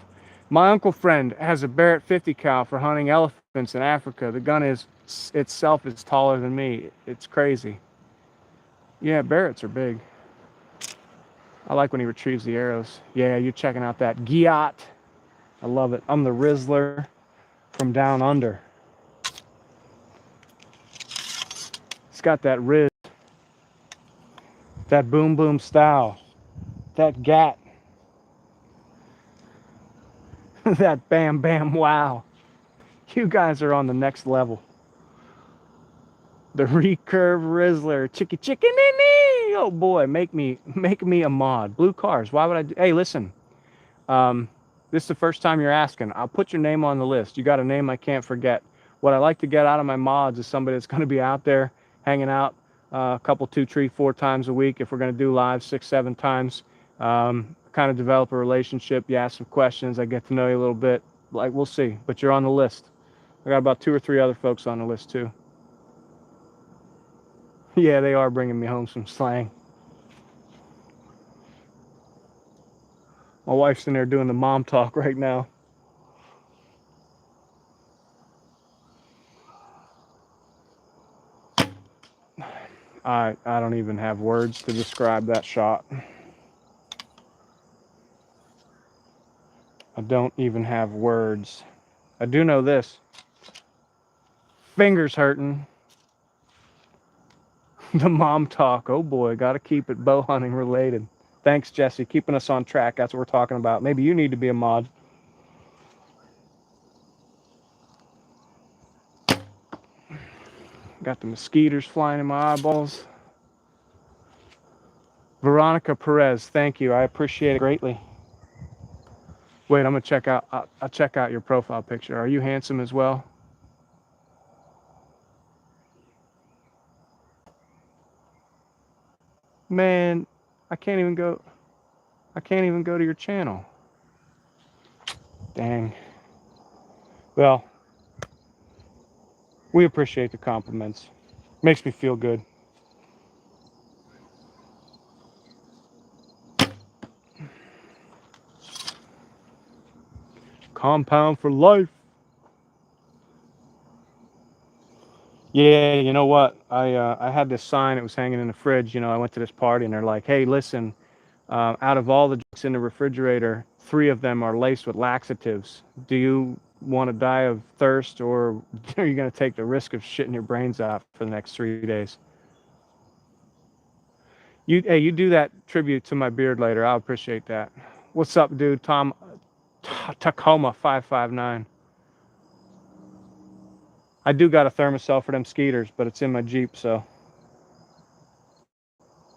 Speaker 1: My uncle friend has a Barrett 50 cal for hunting elephants in Africa. The gun itself is taller than me. It's crazy. Yeah, Barretts are big. I like when he retrieves the arrows. Yeah, you're checking out that Giat. I love it. I'm the Rizzler from down under. It's got that Riz, that boom boom style, that Gat, that bam bam wow. You guys are on the next level. The Recurve Rizzler, chicky chicken nini. Oh boy, make me a mod. Blue cars. Why would I do? Hey, listen. This is the first time you're asking. I'll put your name on the list. You got a name I can't forget. What I like to get out of my mods is somebody that's going to be out there hanging out a couple, 2, 3, 4 times a week. If we're going to do live 6, 7 times, kind of develop a relationship. You ask some questions. I get to know you a little bit. Like, we'll see. But you're on the list. I got about 2 or 3 other folks on the list too. Yeah, they are bringing me home some slang. My wife's in there doing the mom talk right now. I don't even have words to describe that shot. I don't even have words. I do know this. Fingers hurting. The mom talk. Oh boy, got to keep it bow hunting related. Thanks, Jesse. Keeping us on track. That's what we're talking about. Maybe you need to be a mod. Got the mosquitoes flying in my eyeballs. Veronica Perez, thank you. I appreciate it greatly. Wait, I'm gonna check out. I'll check out your profile picture. Are you handsome as well? Man, I can't even go. I can't even go to your channel. Dang. Well, we appreciate the compliments. Makes me feel good. Compound for life. Yeah, you know what? I had this sign. It was hanging in the fridge. You know, I went to this party and they're like, "Hey, listen, out of all the drinks in the refrigerator, 3 of them are laced with laxatives. Do you want to die of thirst, or are you going to take the risk of shitting your brains out for the next 3 days?" Hey, you do that tribute to my beard later. I'll appreciate that. What's up, dude? Tom Tacoma 559. I do got a thermocell for them skeeters, but it's in my Jeep, so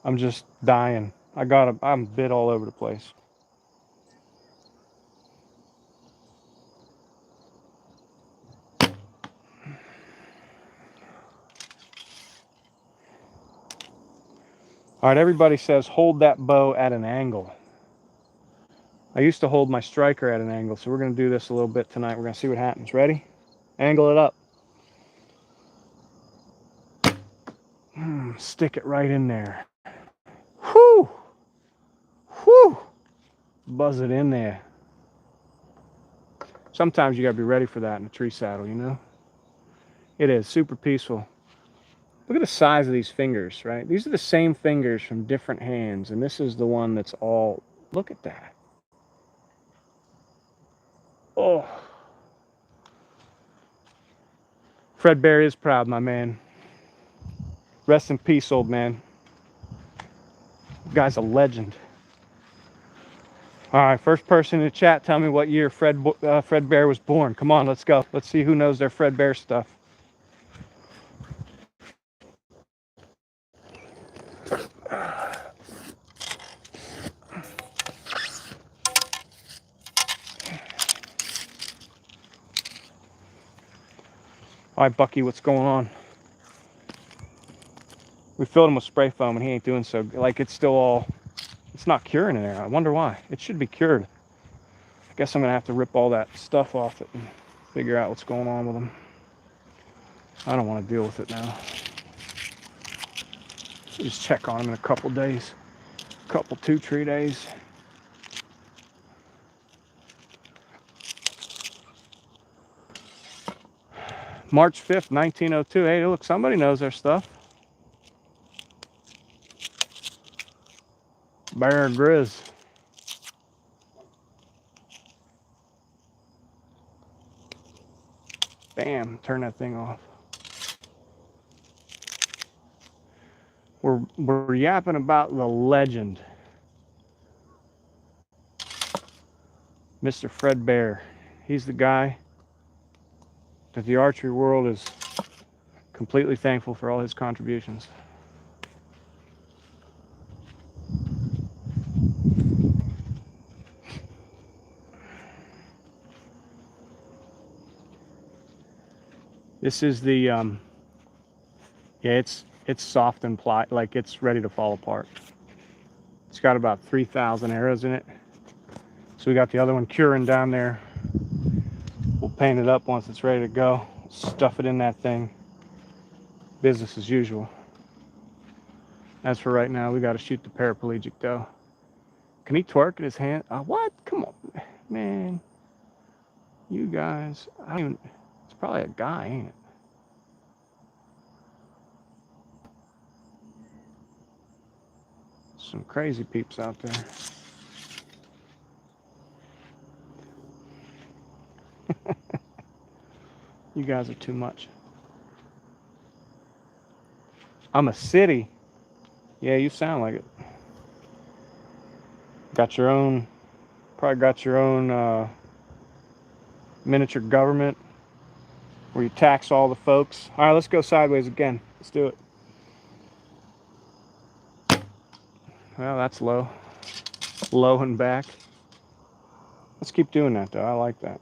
Speaker 1: I'm just dying. I'm bit all over the place. All right, everybody says hold that bow at an angle. I used to hold my striker at an angle, so we're going to do this a little bit tonight. We're going to see what happens. Ready? Angle it up. Stick it right in there. Whew! Whew! Buzz it in there. Sometimes you got to be ready for that in a tree saddle, you know? It is super peaceful. Look at the size of these fingers, right? These are the same fingers from different hands, and this is the one that's all... Look at that. Oh. Fred Bear is proud, my man. Rest in peace, old man. Guy's a legend. All right, first person in the chat, tell me what year Fred Bear was born. Come on, let's go. Let's see who knows their Fred Bear stuff. All right, Bucky, what's going on? We filled him with spray foam, and he ain't doing so. Like, it's still all... It's not curing in there. I wonder why. It should be cured. I guess I'm going to have to rip all that stuff off it and figure out what's going on with him. I don't want to deal with it now. Just check on him in a couple days. Couple 2-3 days. March 5th, 1902. Hey, look, somebody knows their stuff. Bear Grylls. Bam, turn that thing off. We're yapping about the legend, Mr. Fred Bear. He's the guy that the archery world is completely thankful for all his contributions. This is the yeah, it's soft and like it's ready to fall apart. It's got about 3,000 arrows in it. So we got the other one curing down there. We'll paint it up once it's ready to go. Stuff it in that thing. Business as usual. As for right now, we got to shoot the paraplegic doe. Can he twerk in his hand? What? Come on, man. You guys, I don't even... It's probably a guy, ain't it? Some crazy peeps out there. You guys are too much. I'm a city. Yeah, you sound like it. Got your own, probably got your own miniature government where you tax all the folks. All right, let's go sideways again. Let's do it. Well, that's low. Low and back. Let's keep doing that, though. I like that.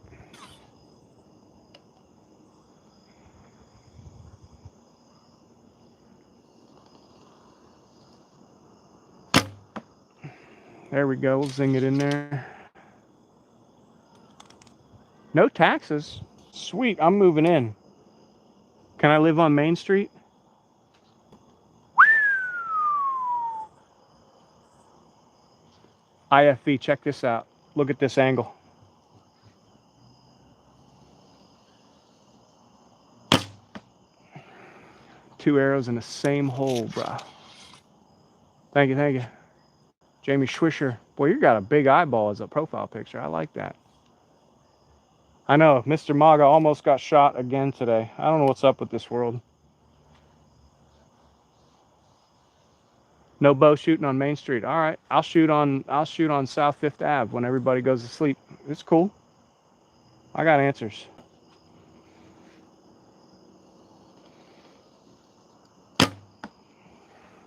Speaker 1: There we go. We'll zing it in there. No taxes. Sweet. I'm moving in. Can I live on Main Street? IFV, check this out. Look at this angle. Two arrows in the same hole, brah. Thank you, thank you. Jamie Schwisher. Boy, you got a big eyeball as a profile picture. I like that. I know, Mr. Maga almost got shot again today. I don't know what's up with this world. No bow shooting on Main Street. All right, I'll shoot on South Fifth Ave when everybody goes to sleep. It's cool. I got answers.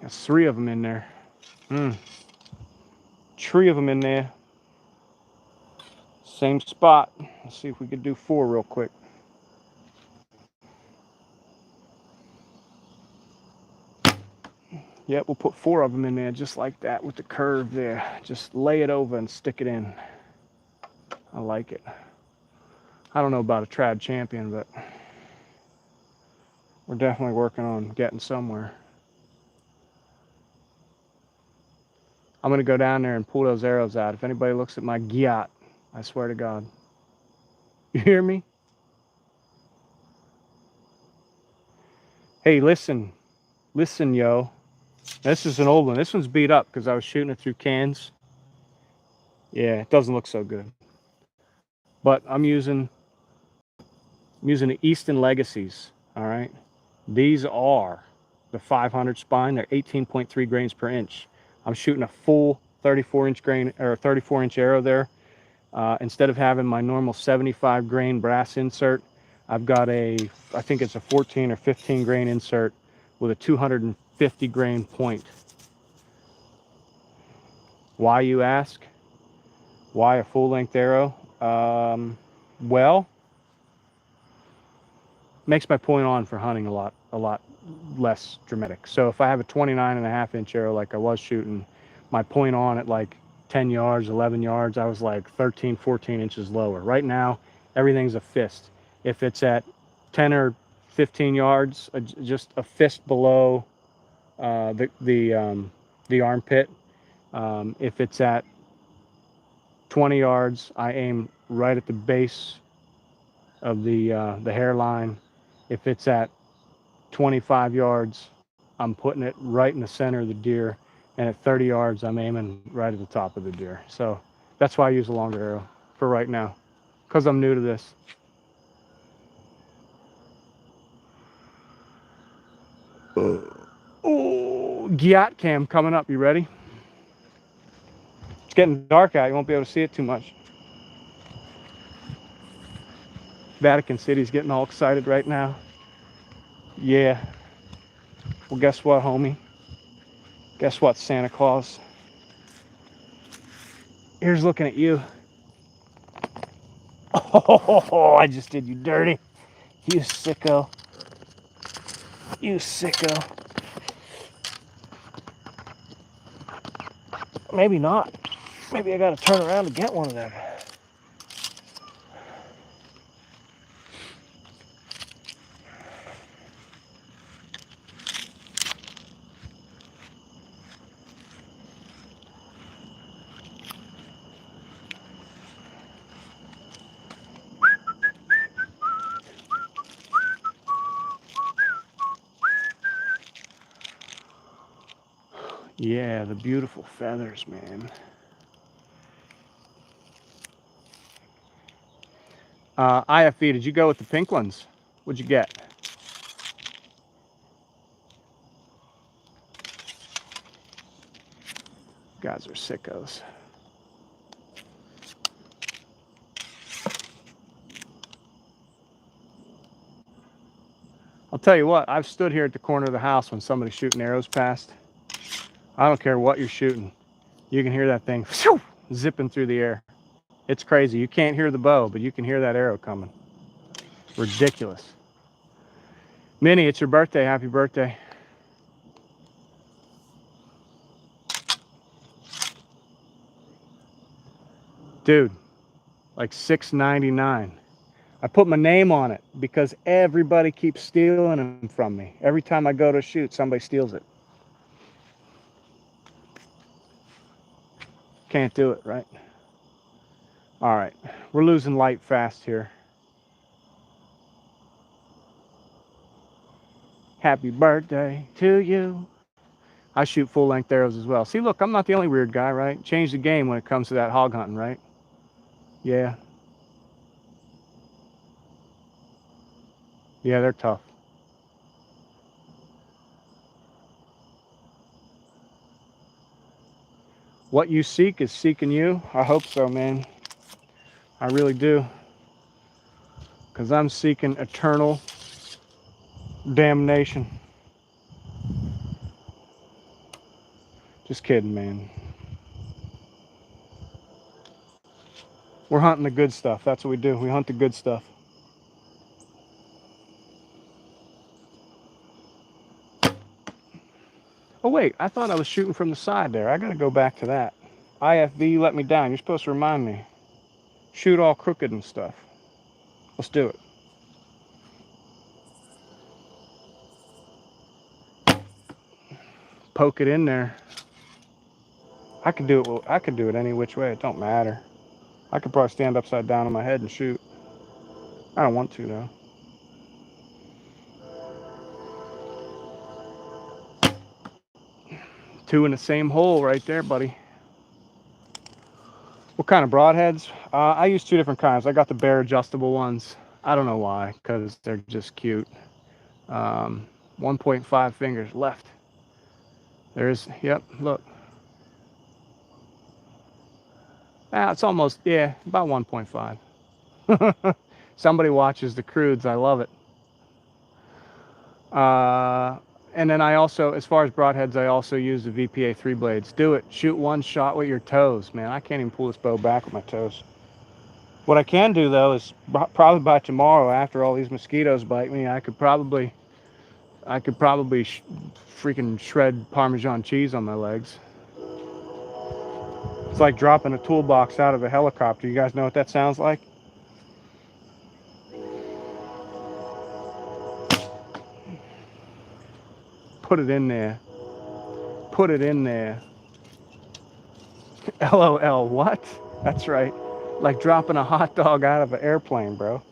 Speaker 1: There's 3 of them in there. 3 of them in there. Same spot. Let's see if we could do 4 real quick. Yep, we'll put 4 of them in there just like that with the curve there. Just lay it over and stick it in. I like it. I don't know about a trad champion, but we're definitely working on getting somewhere. I'm going to go down there and pull those arrows out. If anybody looks at my gyat, I swear to God. You hear me? Hey, listen. Listen, yo. This is an old one. This one's beat up because I was shooting it through cans. Yeah, it doesn't look so good. But I'm using the Easton Legacies, all right? These are the 500 spine. They're 18.3 grains per inch. I'm shooting a full 34-inch grain or 34-inch arrow there. Instead of having my normal 75 grain brass insert, I've got I think it's a 14 or 15 grain insert with a 250 grain point. Why, you ask? Why a full-length arrow? Well, makes my point on for hunting a lot less dramatic. So if I have a 29.5-inch arrow like I was shooting, my point on at like 10 yards, 11 yards, I was like 13, 14 inches lower. Right now, everything's a fist. If it's at 10 or 15 yards, just a fist below the armpit. If it's at 20 yards, I aim right at the base of the hairline. If it's at 25 yards, I'm putting it right in the center of the deer, and at 30 yards, I'm aiming right at the top of the deer. So that's why I use a longer arrow for right now, because I'm new to this. Oh, Gyat cam coming up. You ready? It's getting dark out. You won't be able to see it too much. Vatican City's getting all excited right now. Yeah. Well, guess what, homie? Guess what, Santa Claus? Here's looking at you. Oh, I just did you dirty. You sicko. You sicko. Maybe not. Maybe I gotta turn around to get one of them. Yeah, the beautiful feathers, man. IFE, did you go with the pink ones? What'd you get? Guys are sickos. I'll tell you what, I've stood here at the corner of the house when somebody's shooting arrows past. I don't care what you're shooting. You can hear that thing zipping through the air. It's crazy. You can't hear the bow, but you can hear that arrow coming. Ridiculous. Minnie, it's your birthday. Happy birthday. Dude, like $6.99. I put my name on it because everybody keeps stealing them from me. Every time I go to shoot, somebody steals it. Can't do it, right? All right, we're losing light fast here. Happy birthday to you. I shoot full-length arrows as well. See, look, I'm not the only weird guy, right? Change the game when it comes to that hog hunting, right? Yeah. Yeah, they're tough. What you seek is seeking you. I hope so, man. I really do. Because I'm seeking eternal damnation. Just kidding, man. We're hunting the good stuff. That's what we do. We hunt the good stuff. Oh, wait, I thought I was shooting from the side there. I got to go back to that. IFV let me down. You're supposed to remind me. Shoot all crooked and stuff. Let's do it. Poke it in there. I could do it. I could do it any which way. It don't matter. I could probably stand upside down on my head and shoot. I don't want to though. Two in the same hole right there, buddy. What kind of broadheads? I use two different kinds. I got the bare adjustable ones. I don't know why, because they're just cute. 1.5 fingers left. There's, yep, look. It's almost, yeah, about 1.5. Somebody watches the crudes. I love it. And then I also, as far as broadheads, I also use the VPA 3 blades. Do it. Shoot one shot with your toes. Man, I can't even pull this bow back with my toes. What I can do, though, is probably by tomorrow, after all these mosquitoes bite me, I could probably freaking shred Parmesan cheese on my legs. It's like dropping a toolbox out of a helicopter. You guys know what that sounds like? Put it in there. Put it in there. LOL, what? That's right. Like dropping a hot dog out of an airplane, bro.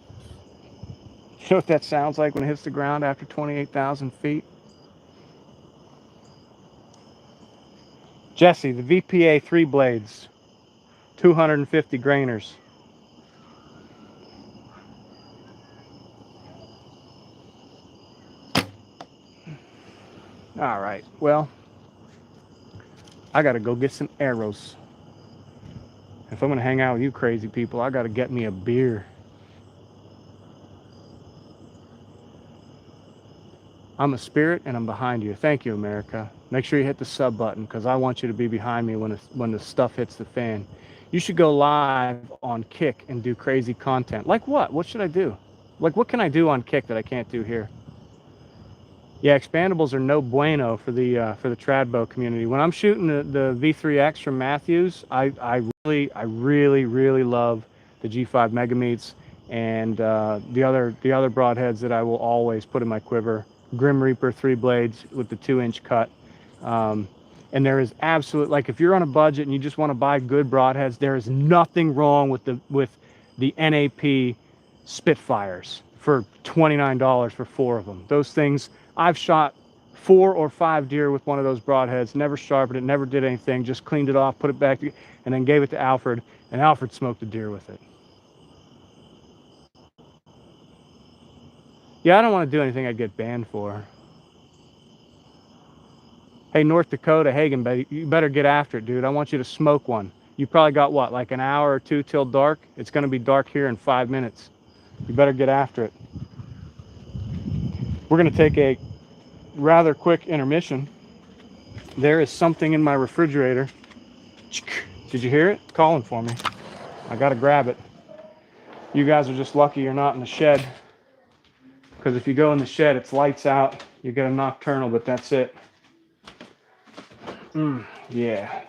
Speaker 1: You know what that sounds like when it hits the ground after 28,000 feet? Jesse, the VPA 3 blades, 250 grainers. All right, well, I gotta go get some arrows. If I'm gonna hang out with you crazy people, I gotta get me a beer. I'm a spirit and I'm behind you. Thank you, America. Make sure you hit the sub button because I want you to be behind me when the stuff hits the fan. You should go live on Kick and do crazy content. Like what? What should I do? Like what can I do on Kick that I can't do here? Yeah, expandables are no bueno for the tradbow community. When I'm shooting the V3X from Matthews, I really love the G5 Megameats and the other broadheads that I will always put in my quiver. Grim Reaper 3 blades with the 2-inch cut. And there is absolute, like if you're on a budget and you just want to buy good broadheads, there is nothing wrong with the NAP Spitfires for $29 for 4 of them. Those things, I've shot 4 or 5 deer with one of those broadheads, never sharpened it, never did anything, just cleaned it off, put it back, and then gave it to Alfred, and Alfred smoked a deer with it. Yeah, I don't want to do anything I'd get banned for. Hey, North Dakota, Hagen, you better get after it, dude. I want you to smoke one. You probably got, what, like an hour or two till dark? It's going to be dark here in 5 minutes. You better get after it. We're going to take a rather quick intermission. There is something in my refrigerator. Did you hear it? Calling for me. I got to grab it. You guys are just lucky you're not in the shed. Because if you go in the shed, it's lights out. You get a nocturnal, but that's it. Yeah.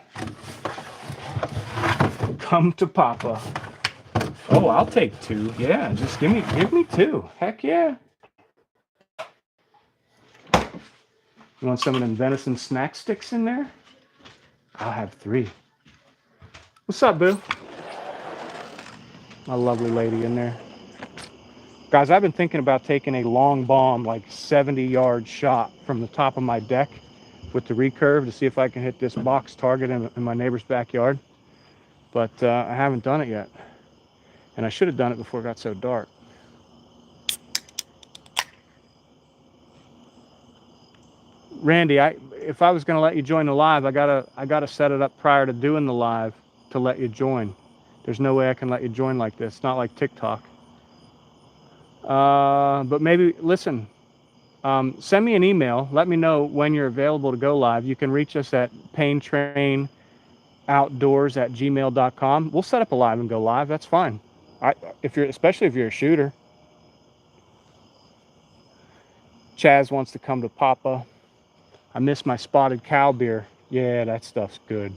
Speaker 1: Come to Papa. Oh, I'll take 2. Yeah, just give me 2. Heck yeah. You want some of them venison snack sticks in there? I'll have 3. What's up, boo? A lovely lady in there. Guys, I've been thinking about taking a long bomb, like 70-yard shot from the top of my deck with the recurve to see if I can hit this box target in my neighbor's backyard. But I haven't done it yet. And I should have done it before it got so dark. Randy, if I was going to let you join the live, I gotta set it up prior to doing the live to let you join. There's no way I can let you join like this. It's not like TikTok. But maybe, listen, send me an email. Let me know when you're available to go live. You can reach us at paintrainoutdoors@gmail.com. We'll set up a live and go live. That's fine. Especially if you're a shooter. Chaz wants to come to Papa. I miss my spotted cow beer. Yeah, that stuff's good.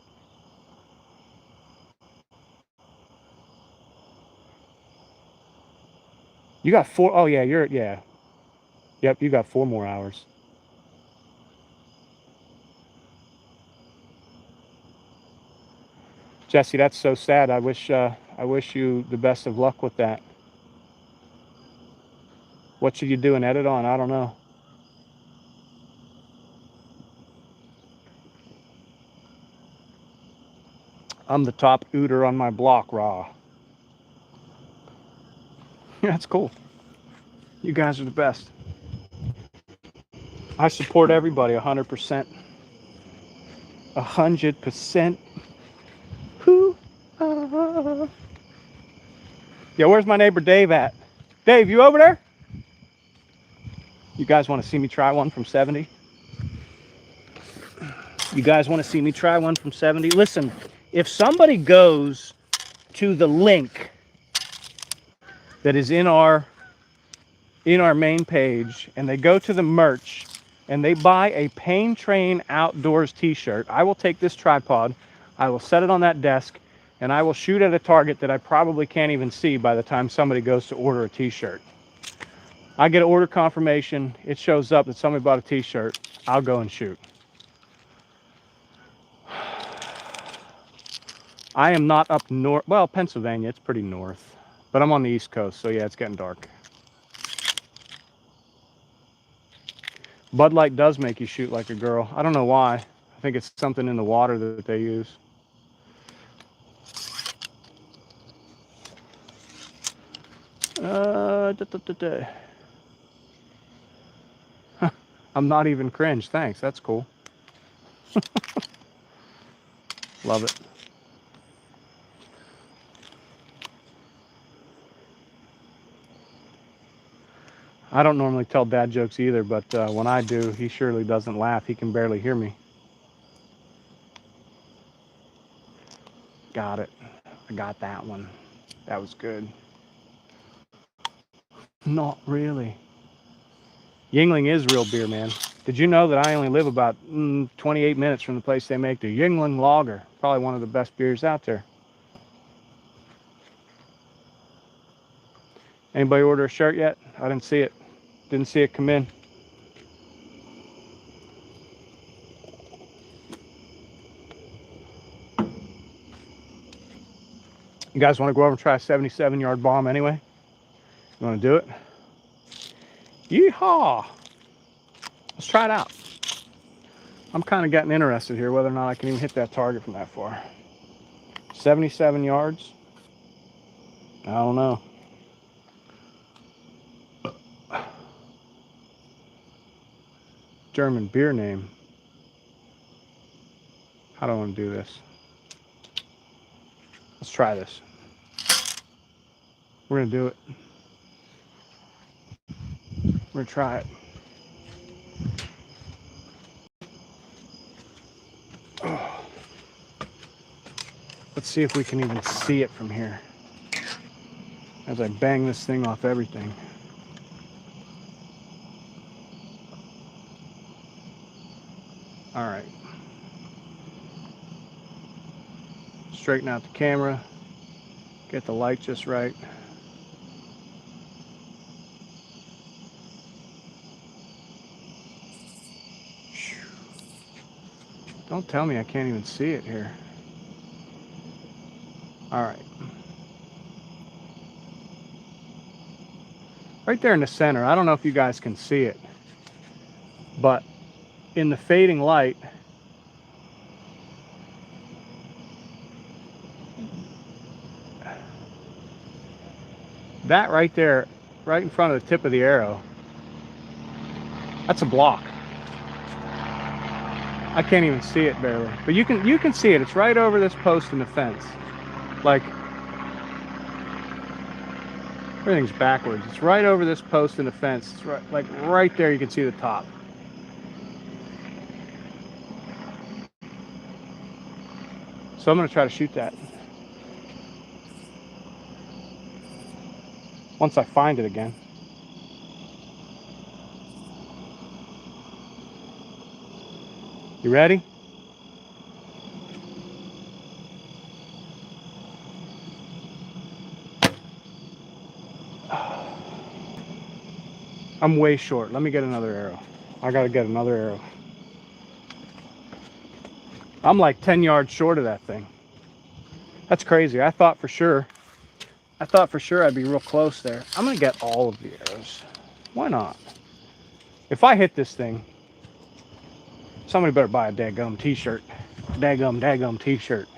Speaker 1: You got 4. Oh yeah, yeah. Yep, you got 4 more hours. Jesse, that's so sad. I wish you the best of luck with that. What should you do and edit on? I don't know. I'm the top ooter on my block, raw. That's cool. You guys are the best. I support everybody 100%. 100%. Who? Yeah, where's my neighbor Dave at? Dave, you over there? You guys want to see me try one from 70? You guys want to see me try one from 70? Listen, if somebody goes to the link that is in our main page and they go to the merch and they buy a Pain Train Outdoors t-shirt, I will take this tripod, I will set it on that desk, and I will shoot at a target that I probably can't even see by the time somebody goes to order a t-shirt. I get an order confirmation, it shows up that somebody bought a t-shirt, I'll go and shoot. I am not up north, well, Pennsylvania, it's pretty north, but I'm on the East Coast, so yeah, it's getting dark. Bud Light does make you shoot like a girl. I don't know why. I think it's something in the water that they use. I'm not even cringe. Thanks. That's cool. Love it. I don't normally tell dad jokes either, but when I do, he surely doesn't laugh. He can barely hear me. Got it. I got that one. That was good. Not really. Yuengling is real beer, man. Did you know that I only live about 28 minutes from the place they make the Yuengling Lager? Probably one of the best beers out there. Anybody order a shirt yet? I didn't see it. Didn't see it come in. You guys want to go over and try a 77-yard bomb anyway? You want to do it? Yeehaw! Let's try it out. I'm kind of getting interested here whether or not I can even hit that target from that far. 77 yards? I don't know. German beer name. How do I want to do this? Let's try this. We're going to do it. We're going to try it. Oh. Let's see if we can even see it from here as I bang this thing off everything. All right. Straighten out the camera. Get the light just right. Don't tell me I can't even see it here. All right. Right there in the center. I don't know if you guys can see it, but in the fading light, that right there, right in front of the tip of the arrow, that's a block. I can't even see it barely, but you can see it. It's right over this post in the fence. Like, everything's backwards. It's right over this post in the fence. It's right, like right there. You can see the top. So I'm going to try to shoot that once I find it again. You ready? I'm way short. Let me get another arrow. I gotta get another arrow. I'm like 10 yards short of that thing. That's crazy. I thought for sure I'd be real close there. I'm gonna get all of the arrows. Why not? If I hit this thing, somebody better buy a daggum t-shirt. Daggum t-shirt.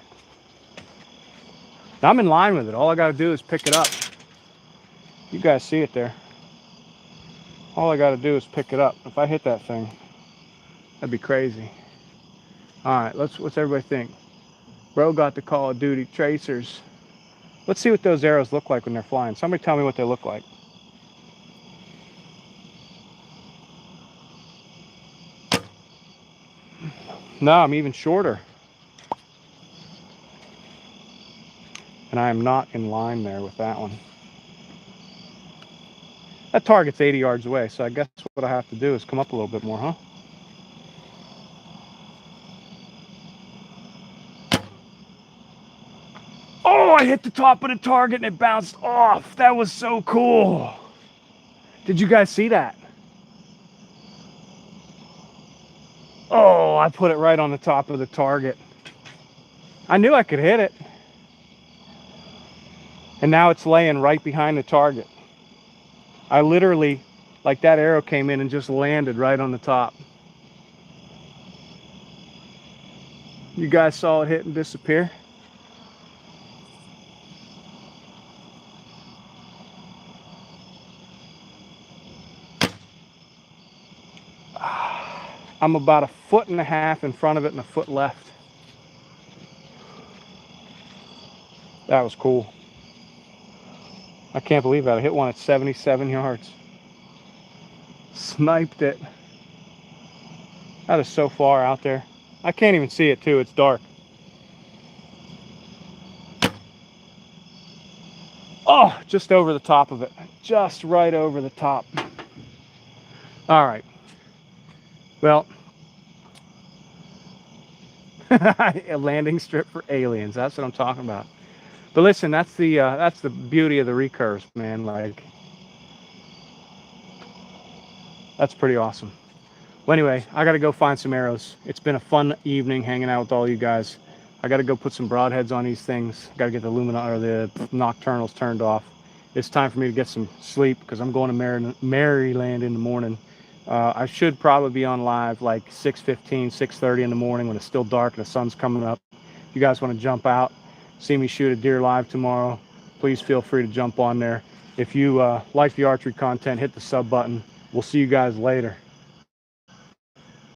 Speaker 1: I'm in line with it. All I gotta do is pick it up. You guys see it there. All I gotta do is pick it up. If I hit that thing, that'd be crazy. All right, what's everybody think? Bro got the Call of Duty tracers. Let's see what those arrows look like when they're flying. Somebody tell me what they look like. No, I'm even shorter. And I am not in line there with that one. That target's 80 yards away, so I guess what I have to do is come up a little bit more, huh? Oh, I hit the top of the target and it bounced off. That was so cool. Did you guys see that? Oh, I put it right on the top of the target. I knew I could hit it. And now it's laying right behind the target. I literally, like that arrow came in and just landed right on the top. You guys saw it hit and disappear? I'm about 1.5 feet in front of it and a foot left. That was cool. I can't believe that. I hit one at 77 yards. Sniped it. That is so far out there. I can't even see it too. It's dark. Oh, just over the top of it. Just right over the top. All right. Well, a landing strip for aliens. That's what I'm talking about. But listen, that's the beauty of the recurves, man. Like, that's pretty awesome. Well, anyway, I got to go find some arrows. It's been a fun evening hanging out with all you guys. I got to go put some broadheads on these things. Got to get the the nocturnals turned off. It's time for me to get some sleep because I'm going to Maryland in the morning. I should probably be on live like 6:15, 6:30 in the morning when it's still dark and the sun's coming up. If you guys want to jump out, see me shoot a deer live tomorrow, please feel free to jump on there. If you like the archery content, hit the sub button. We'll see you guys later.